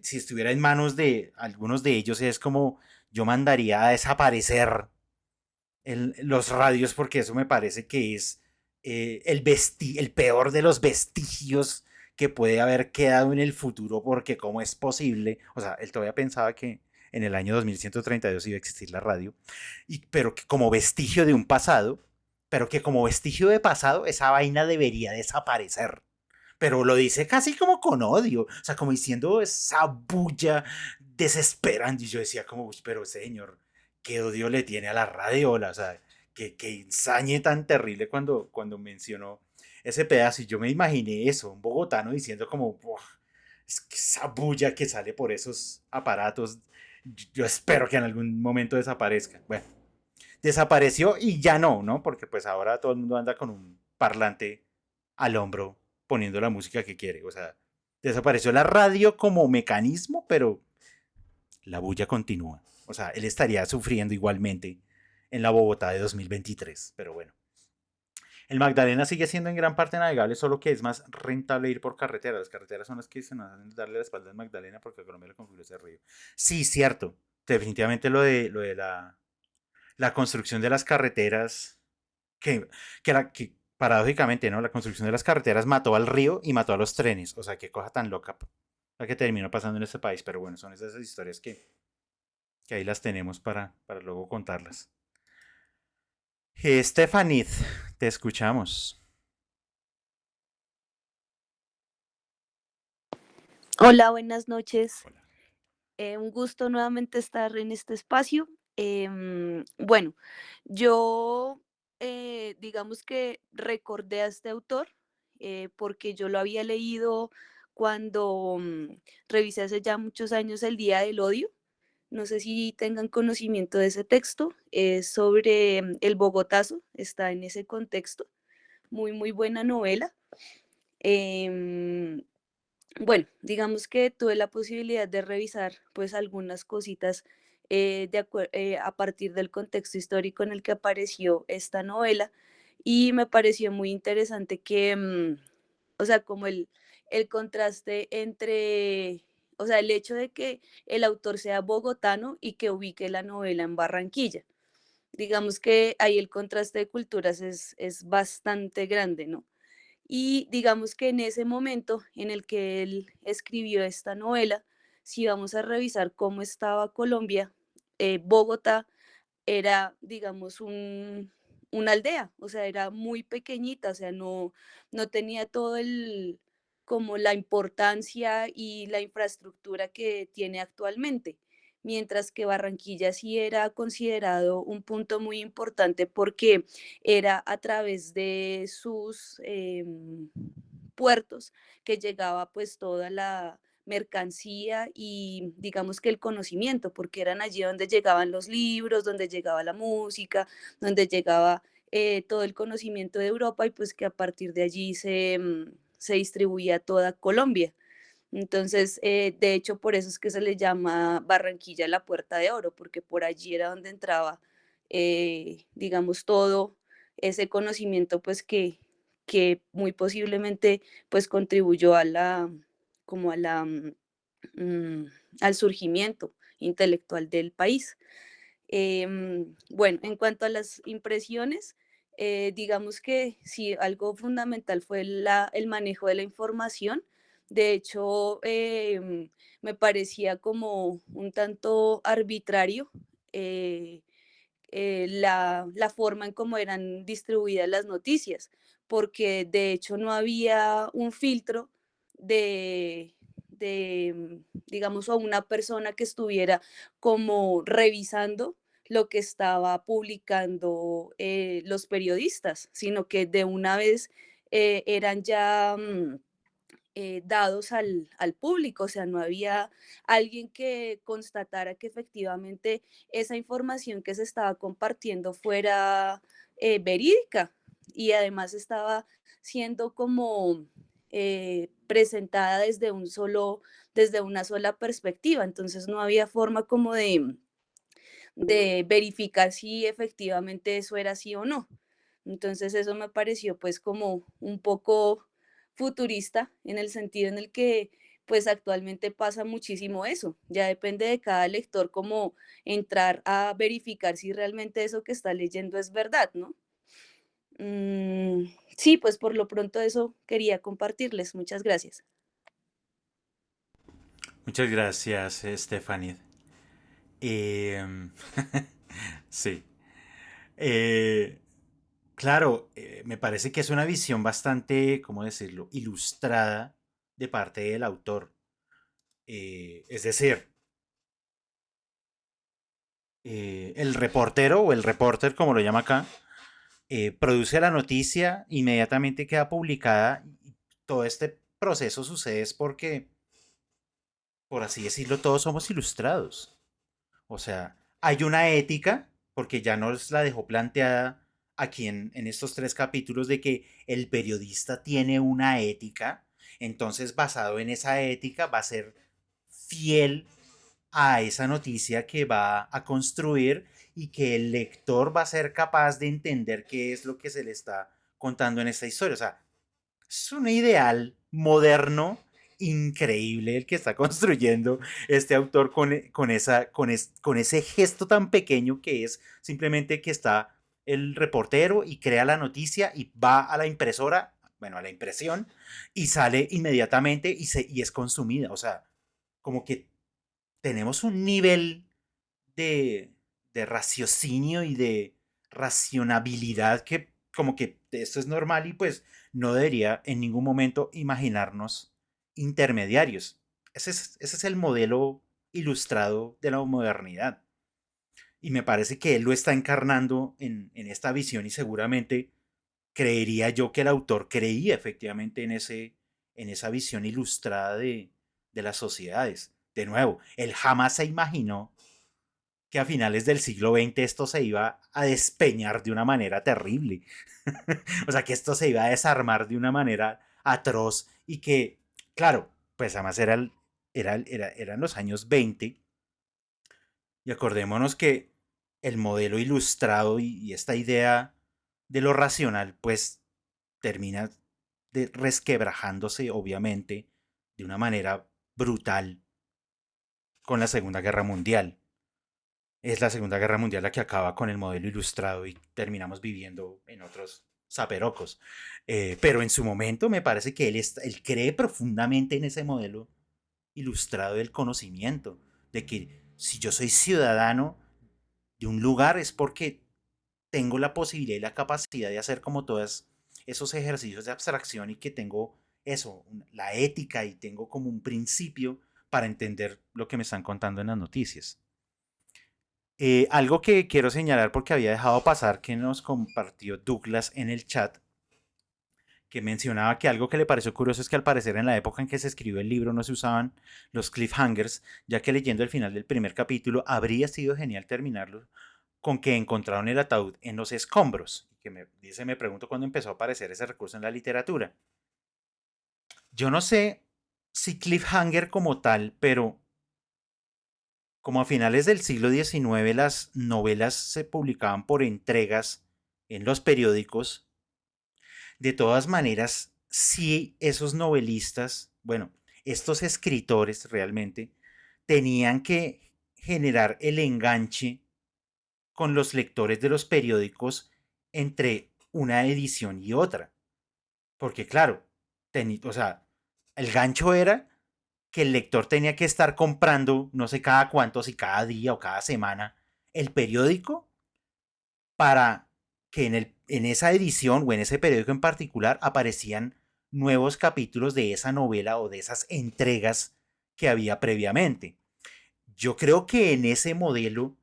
si estuviera en manos de algunos de ellos es como yo mandaría a desaparecer los radios porque eso me parece que es el peor de los vestigios que puede haber quedado en el futuro porque cómo es posible, o sea, él todavía pensaba que en el año 2132 iba a existir la radio, pero que como vestigio de un pasado, pero que como vestigio de pasado esa vaina debería desaparecer. Pero lo dice casi como con odio, o sea, como diciendo esa bulla desesperante. Y yo decía como, pero señor, qué odio le tiene a la radiola, o sea, que ensañe tan terrible cuando mencionó ese pedazo. Y yo me imaginé eso, un bogotano diciendo como, es que esa bulla que sale por esos aparatos, yo espero que en algún momento desaparezca. Bueno, desapareció y ya no, ¿no? Porque pues ahora todo el mundo anda con un parlante al hombro poniendo la música que quiere. O sea, desapareció la radio como mecanismo, pero la bulla continúa. O sea, él estaría sufriendo igualmente en la Bogotá de 2023, pero bueno. El Magdalena sigue siendo en gran parte navegable, solo que es más rentable ir por carretera. Las carreteras son las que se nos hacen darle la espalda al Magdalena porque a Colombia le configura ese río. Sí, cierto. Definitivamente lo de la construcción de las carreteras, que paradójicamente, ¿no? La construcción de las carreteras mató al río y mató a los trenes. O sea, qué cosa tan loca la que terminó pasando en este país. Pero bueno, son esas historias que ahí las tenemos para luego contarlas. Stefanid, te escuchamos. Hola, buenas noches. Hola. Un gusto nuevamente estar en este espacio. Bueno, yo digamos que recordé a este autor porque yo lo había leído cuando revisé hace ya muchos años El Día del Odio. No sé si tengan conocimiento de ese texto. Es sobre el Bogotazo, está en ese contexto. Muy, muy buena novela. Em, bueno, digamos que tuve la posibilidad de revisar pues algunas cositas a partir del contexto histórico en el que apareció esta novela y me pareció muy interesante que, o sea, como el contraste entre, o sea, el hecho de que el autor sea bogotano y que ubique la novela en Barranquilla. Digamos que ahí el contraste de culturas es bastante grande, ¿no? Y digamos que en ese momento en el que él escribió esta novela, si vamos a revisar cómo estaba Colombia, Bogotá era, digamos, una aldea, o sea, era muy pequeñita, o sea, no tenía todo el, como la importancia y la infraestructura que tiene actualmente, mientras que Barranquilla sí era considerado un punto muy importante porque era a través de sus puertos que llegaba pues toda la mercancía y digamos que el conocimiento, porque eran allí donde llegaban los libros, donde llegaba la música, donde llegaba todo el conocimiento de Europa y pues que a partir de allí se distribuía a toda Colombia. Entonces, de hecho, por eso es que se le llama Barranquilla la Puerta de Oro, porque por allí era donde entraba, digamos, todo ese conocimiento, pues que muy posiblemente, pues contribuyó a la, como a la, mm, al surgimiento intelectual del país. Bueno, en cuanto a las impresiones, digamos que sí, algo fundamental fue el manejo de la información. De hecho, me parecía como un tanto arbitrario eh, la forma en cómo eran distribuidas las noticias, porque de hecho no había un filtro digamos, a una persona que estuviera como revisando lo que estaba publicando los periodistas, sino que de una vez eran ya dados al público, o sea, no había alguien que constatara que efectivamente esa información que se estaba compartiendo fuera verídica y además estaba siendo como presentada desde una sola perspectiva, entonces no había forma como de verificar si efectivamente eso era así o no. Entonces eso me pareció pues como un poco futurista en el sentido en el que pues actualmente pasa muchísimo eso. Ya depende de cada lector como entrar a verificar si realmente eso que está leyendo es verdad, ¿no? Sí, pues por lo pronto eso quería compartirles. Muchas gracias. Muchas gracias, Stefanid. Em, sí. Eh, claro, me parece que es una visión bastante, ¿cómo decirlo?, ilustrada de parte del autor. Es decir, el reportero o el reporter, como lo llama acá, produce la noticia, inmediatamente queda publicada y todo este proceso sucede es porque, por así decirlo, todos somos ilustrados. O sea, hay una ética, porque ya nos la dejó planteada aquí en estos 3 capítulos, de que el periodista tiene una ética, entonces basado en esa ética va a ser fiel a esa noticia que va a construir y que el lector va a ser capaz de entender qué es lo que se le está contando en esta historia. O sea, es un ideal moderno increíble el que está construyendo este autor con ese gesto tan pequeño que es simplemente que está el reportero y crea la noticia y va a la impresora, bueno, a la impresión, y sale inmediatamente y es consumida. O sea, como que tenemos un nivel de, de raciocinio y de racionabilidad que como que esto es normal y pues no debería en ningún momento imaginarnos intermediarios. Ese es el modelo ilustrado de la modernidad. Y me parece que él lo está encarnando en esta visión y seguramente creería yo que el autor creía efectivamente en esa visión ilustrada de las sociedades. De nuevo, él jamás se imaginó que a finales del siglo XX esto se iba a despeñar de una manera terrible. O sea, que esto se iba a desarmar de una manera atroz y que, claro, pues además eran los años 20 y acordémonos que el modelo ilustrado y esta idea de lo racional, pues termina resquebrajándose, obviamente, de una manera brutal con la Segunda Guerra Mundial. Es la Segunda Guerra Mundial la que acaba con el modelo ilustrado y terminamos viviendo en otros zaperocos. Pero en su momento me parece que él cree profundamente en ese modelo ilustrado del conocimiento, de que si yo soy ciudadano de un lugar es porque tengo la posibilidad y la capacidad de hacer como todos esos ejercicios de abstracción y que tengo eso, la ética y tengo como un principio para entender lo que me están contando en las noticias. Algo que quiero señalar porque había dejado pasar que nos compartió Douglas en el chat, que mencionaba que algo que le pareció curioso es que al parecer en la época en que se escribió el libro no se usaban los cliffhangers, ya que leyendo el final del primer capítulo habría sido genial terminarlo con que encontraron el ataúd en los escombros. Que me pregunto cuándo empezó a aparecer ese recurso en la literatura. Yo no sé si cliffhanger como tal, pero como a finales del siglo XIX las novelas se publicaban por entregas en los periódicos, de todas maneras, sí esos novelistas, bueno, estos escritores realmente, tenían que generar el enganche con los lectores de los periódicos entre una edición y otra. Porque claro, o sea, el gancho era que el lector tenía que estar comprando, no sé cada cuánto, si cada día o cada semana, el periódico para que en esa edición o en ese periódico en particular aparecían nuevos capítulos de esa novela o de esas entregas que había previamente. Yo creo que en ese modelo,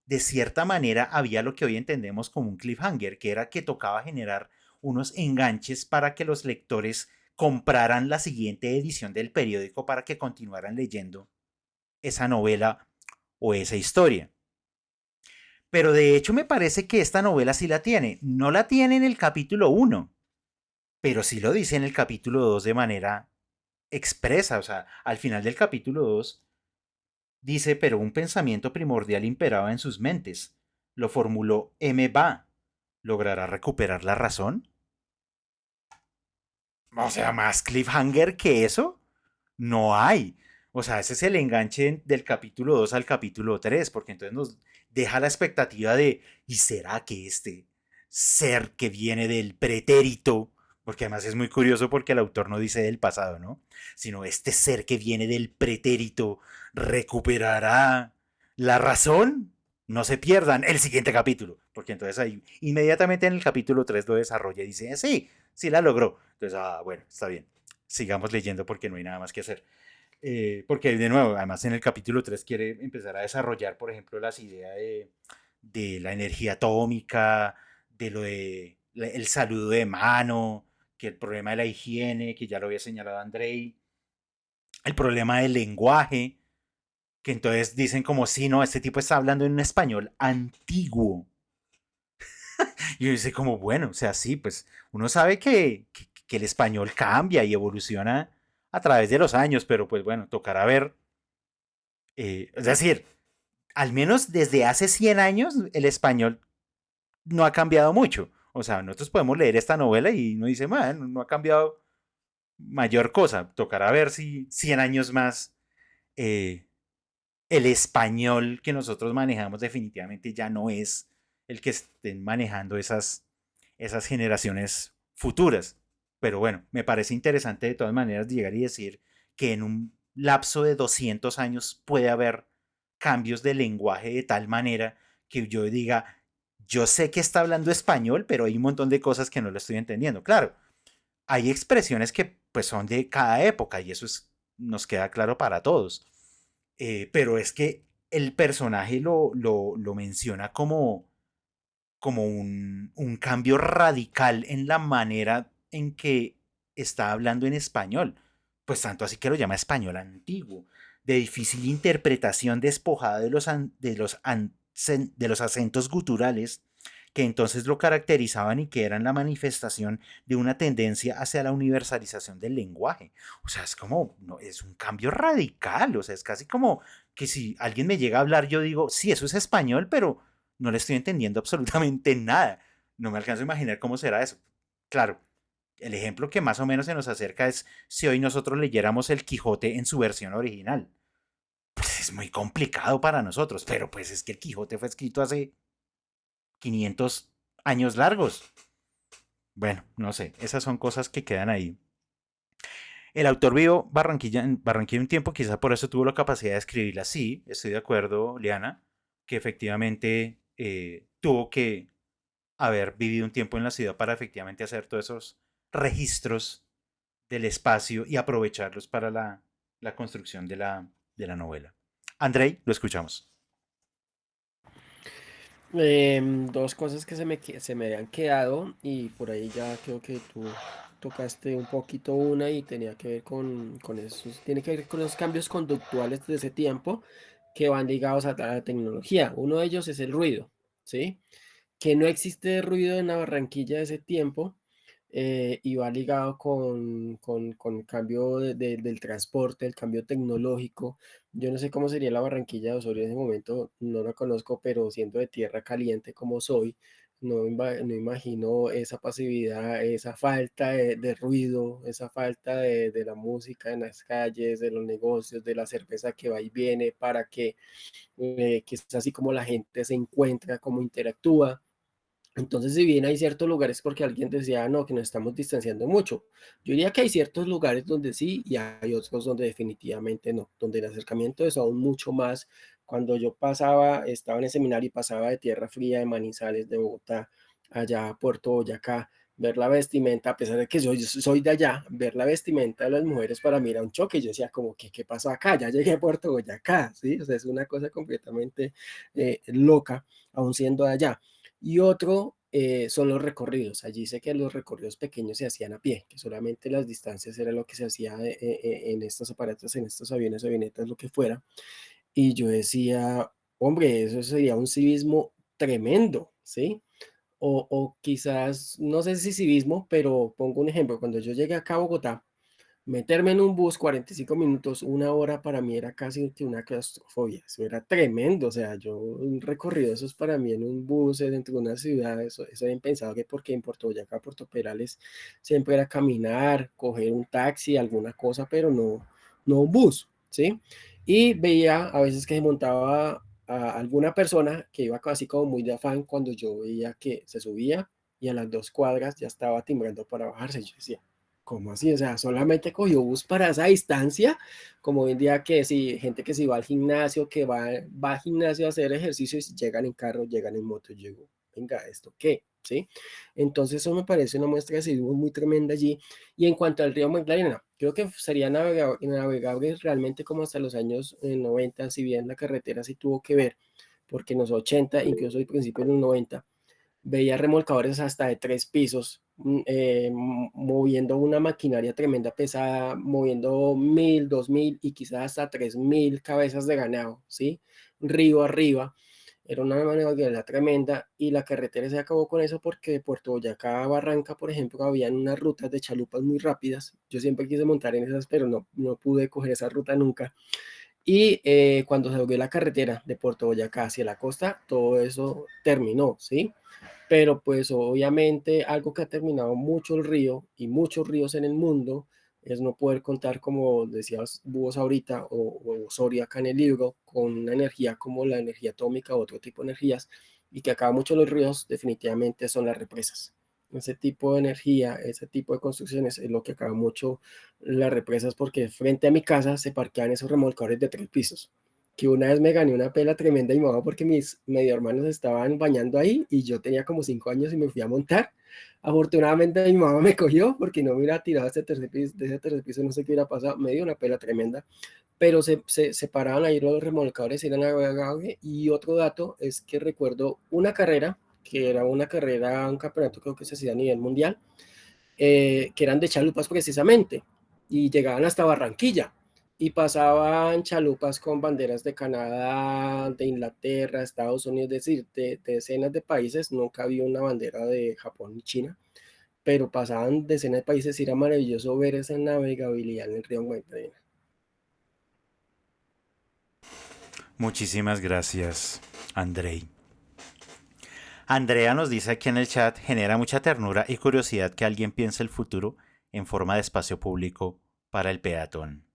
de cierta manera, había lo que hoy entendemos como un cliffhanger, que era que tocaba generar unos enganches para que los lectores compraran la siguiente edición del periódico para que continuaran leyendo esa novela o esa historia. Pero de hecho me parece que esta novela sí la tiene. No la tiene en el capítulo 1, pero sí lo dice en el capítulo 2 de manera expresa. O sea, al final del capítulo 2 dice, pero un pensamiento primordial imperaba en sus mentes. Lo formuló M. Va. ¿Logrará recuperar la razón? O sea, más cliffhanger que eso no hay. O sea, ese es el enganche del capítulo 2 al capítulo 3, porque entonces nos deja la expectativa de, ¿y será que este ser que viene del pretérito, porque además es muy curioso porque el autor no dice del pasado, ¿no? Sino este ser que viene del pretérito recuperará La razón, no se pierdan el siguiente capítulo, porque entonces ahí inmediatamente en el capítulo 3 lo desarrolla y dice, sí, sí la logró. Entonces, bueno, está bien, sigamos leyendo porque no hay nada más que hacer. Porque de nuevo, además en el capítulo 3 quiere empezar a desarrollar, por ejemplo, las ideas de la energía atómica, de lo de el saludo de mano, que el problema de la higiene, que ya lo había señalado Andrei, el problema del lenguaje, que entonces dicen como si no, este tipo está hablando en un español antiguo. Y yo dice como, bueno, o sea, sí, pues uno sabe que el español cambia y evoluciona a través de los años, pero pues bueno, tocará ver. Es decir, al menos desde hace 100 años el español no ha cambiado mucho. O sea, nosotros podemos leer esta novela y uno dice, bueno, no ha cambiado mayor cosa. Tocará ver si 100 años más eh, el español que nosotros manejamos definitivamente ya no es el que estén manejando esas generaciones futuras. Pero bueno, me parece interesante de todas maneras llegar y decir que en un lapso de 200 años puede haber cambios de lenguaje de tal manera que yo diga, yo sé que está hablando español, pero hay un montón de cosas que no lo estoy entendiendo. Claro, hay expresiones que pues son de cada época y eso nos queda claro para todos. Pero es que el personaje lo menciona como un cambio radical en la manera en que está hablando en español. Pues tanto así que lo llama español antiguo, de difícil interpretación despojada de los acentos guturales que entonces lo caracterizaban y que eran la manifestación de una tendencia hacia la universalización del lenguaje. O sea, es como, no, es un cambio radical, o sea, es casi como que si alguien me llega a hablar, yo digo, sí, eso es español, pero no le estoy entendiendo absolutamente nada. No me alcanzo a imaginar cómo será eso. Claro, el ejemplo que más o menos se nos acerca es si hoy nosotros leyéramos el Quijote en su versión original. Pues es muy complicado para nosotros, pero pues es que el Quijote fue escrito hace 500 años largos. Bueno, no sé, esas son cosas que quedan ahí. El autor vio Barranquilla un tiempo, quizá por eso tuvo la capacidad de escribirla. Sí, estoy de acuerdo, Liana, que efectivamente tuvo que haber vivido un tiempo en la ciudad para efectivamente hacer todos esos registros del espacio y aprovecharlos para la construcción de la novela. Andrei, lo escuchamos. Dos cosas que se me habían quedado y por ahí ya creo que tú tocaste un poquito una y tenía que ver con esos, tiene que ver con los cambios conductuales de ese tiempo que van ligados a la tecnología. Uno de ellos es el ruido, ¿sí? Que no existe ruido en la Barranquilla de ese tiempo y va ligado con el cambio del transporte, el cambio tecnológico. Yo no sé cómo sería la Barranquilla de Osorio en ese momento, no la conozco, pero siendo de tierra caliente como soy, no imagino esa pasividad, esa falta de ruido, esa falta de la música en las calles, de los negocios, de la cerveza que va y viene, para que es así como la gente se encuentra, cómo interactúa. Entonces, si bien hay ciertos lugares, porque alguien decía, no, que nos estamos distanciando mucho, yo diría que hay ciertos lugares donde sí y hay otros donde definitivamente no, donde el acercamiento es aún mucho más. Cuando yo pasaba, estaba en el seminario y pasaba de Tierra Fría, de Manizales, de Bogotá, allá a Puerto Boyacá, ver la vestimenta, a pesar de que soy de allá, ver la vestimenta de las mujeres para mí era un choque. Yo decía, como, ¿qué pasó acá? Ya llegué a Puerto Boyacá, ¿sí? O sea, es una cosa completamente loca, aún siendo de allá. Y otro son los recorridos. Allí sé que los recorridos pequeños se hacían a pie, que solamente las distancias era lo que se hacía en estos aparatos, en estos aviones, avionetas, lo que fuera. Y yo decía, hombre, eso sería un civismo tremendo, ¿sí? O quizás, no sé si civismo, pero pongo un ejemplo. Cuando yo llegué acá a Bogotá, meterme en un bus 45 minutos, una hora para mí era casi que una claustrofobia. Eso era tremendo. O sea, yo un recorrido, eso es para mí en un bus dentro de una ciudad. Eso habían pensado que porque en Puerto Boyacá, Puerto Perales, siempre era caminar, coger un taxi, alguna cosa, pero no un bus, ¿sí? Y veía a veces que se montaba a alguna persona que iba así como muy de afán cuando yo veía que se subía y a las 2 cuadras ya estaba timbrando para bajarse. Yo decía, ¿Cómo así? O sea, solamente cogió bus para esa distancia, como hoy en día que si gente que si va al gimnasio, que va al gimnasio a hacer ejercicio y si llegan en carro, llegan en moto, yo digo, venga, ¿esto qué? ¿Sí? Entonces eso me parece una muestra de civismo muy tremenda allí. Y en cuanto al río Magdalena, creo que sería navegable realmente como hasta los años 90, si bien la carretera sí tuvo que ver, porque en los 80, incluso al principio de los 90, veía remolcadores hasta de 3 pisos, moviendo una maquinaria tremenda pesada, moviendo 1000, 2000 y quizás hasta 3000 cabezas de ganado, ¿sí? Río arriba. Era una manera tremenda y la carretera se acabó con eso porque de Puerto Boyacá a Barranca, por ejemplo, habían unas rutas de chalupas muy rápidas. Yo siempre quise montar en esas, pero no pude coger esa ruta nunca. Y cuando se abrió la carretera de Puerto Boyacá hacia la costa, todo eso terminó, ¿sí? Pero pues obviamente algo que ha terminado mucho el río y muchos ríos en el mundo es no poder contar, como decías vos ahorita, o Soria acá en el libro, con una energía como la energía atómica o otro tipo de energías, y que acaba mucho los ríos definitivamente son las represas. Ese tipo de energía, ese tipo de construcciones es lo que acaba mucho las represas, porque frente a mi casa se parquean esos remolcadores de 3 pisos, que una vez me gané una pela tremenda y mi mamá porque mis medio hermanos estaban bañando ahí y yo tenía como 5 años y me fui a montar. Afortunadamente mi mamá me cogió porque no me hubiera tirado de ese tercer piso, no sé qué hubiera pasado, me dio una pela tremenda, pero se paraban ahí los remolcadores, eran agave. Y otro dato es que recuerdo una carrera, que era una carrera, un campeonato creo que se hacía a nivel mundial, que eran de chalupas precisamente, y llegaban hasta Barranquilla, y pasaban chalupas con banderas de Canadá, de Inglaterra, Estados Unidos, es decir, de decenas de países. Nunca había una bandera de Japón ni China, pero pasaban decenas de países y era maravilloso ver esa navegabilidad en el río Magdalena. Muchísimas gracias, Andrei. Andrea nos dice aquí en el chat, genera mucha ternura y curiosidad que alguien piense el futuro en forma de espacio público para el peatón.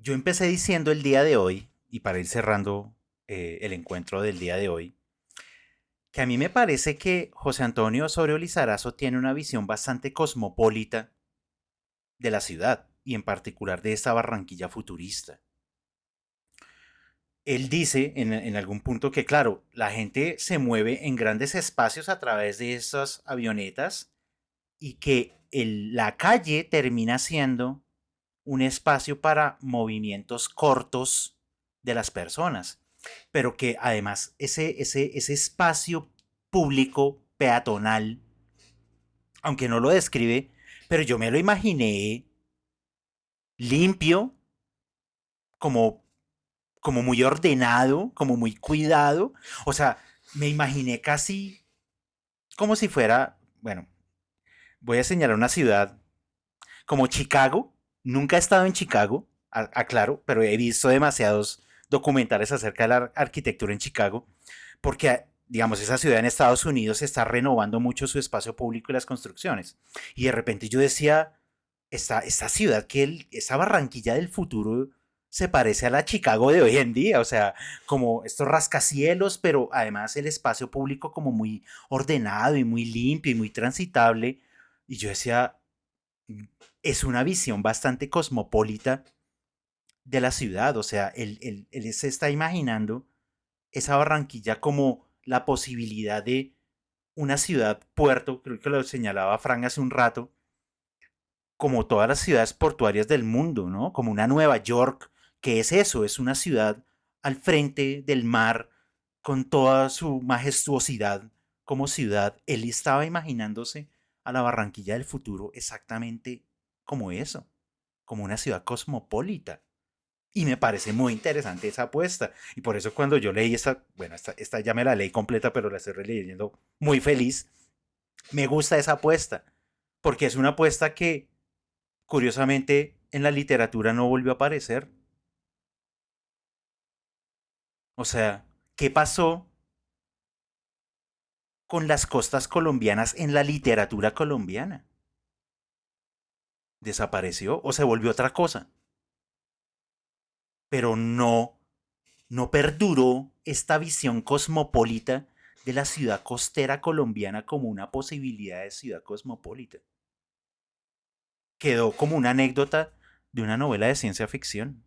Yo empecé diciendo el día de hoy, y para ir cerrando el encuentro del día de hoy, que a mí me parece que José Antonio Osorio Lizarazo tiene una visión bastante cosmopolita de la ciudad, y en particular de esta Barranquilla futurista. Él dice en algún punto que, claro, la gente se mueve en grandes espacios a través de esas avionetas y que la calle termina siendo un espacio para movimientos cortos de las personas, pero que además ese espacio público peatonal, aunque no lo describe, pero yo me lo imaginé limpio, como muy ordenado, como muy cuidado. O sea, me imaginé casi como si fuera, bueno, voy a señalar una ciudad como Chicago. Nunca he estado en Chicago, aclaro, pero he visto demasiados documentales acerca de la arquitectura en Chicago, porque, digamos, esa ciudad en Estados Unidos está renovando mucho su espacio público y las construcciones. Y de repente yo decía, esta ciudad, esa Barranquilla del futuro se parece a la Chicago de hoy en día, o sea, como estos rascacielos, pero además el espacio público como muy ordenado y muy limpio y muy transitable. Y yo decía, es una visión bastante cosmopolita de la ciudad, o sea, él se está imaginando esa Barranquilla como la posibilidad de una ciudad puerto, creo que lo señalaba Fran hace un rato, como todas las ciudades portuarias del mundo, ¿no? Como una Nueva York, que es eso, es una ciudad al frente del mar, con toda su majestuosidad como ciudad. Él estaba imaginándose a la Barranquilla del futuro exactamente como eso, como una ciudad cosmopolita. Y me parece muy interesante esa apuesta. Y por eso cuando yo leí esta ya me la leí completa, pero la estoy releyendo muy feliz. Me gusta esa apuesta, porque es una apuesta que curiosamente en la literatura no volvió a aparecer. O sea, ¿qué pasó con las costas colombianas en la literatura colombiana? ¿Desapareció o se volvió otra cosa? Pero no perduró esta visión cosmopolita de la ciudad costera colombiana como una posibilidad de ciudad cosmopolita. Quedó como una anécdota de una novela de ciencia ficción.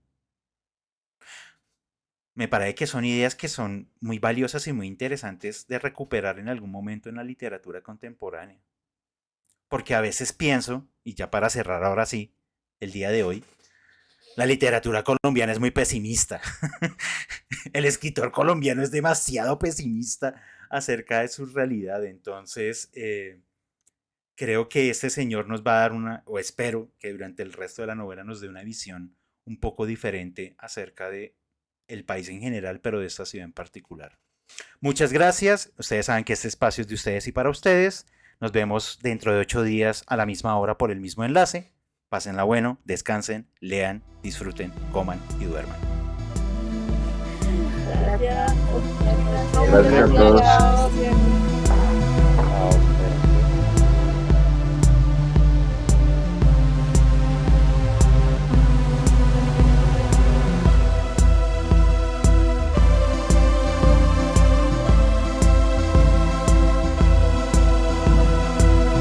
Me parece que son ideas que son muy valiosas y muy interesantes de recuperar en algún momento en la literatura contemporánea. Porque a veces pienso, y ya para cerrar ahora sí, el día de hoy, la literatura colombiana es muy pesimista. El escritor colombiano es demasiado pesimista acerca de su realidad. Entonces, creo que este señor nos va a dar o espero que durante el resto de la novela nos dé una visión un poco diferente acerca de el país en general, pero de esta ciudad en particular. Muchas gracias. Ustedes saben que este espacio es de ustedes y para ustedes. Nos vemos dentro de 8 días a la misma hora por el mismo enlace. Pásenla bueno, descansen, lean, disfruten, coman y duerman. Gracias. Gracias a todos. Gracias. Chao.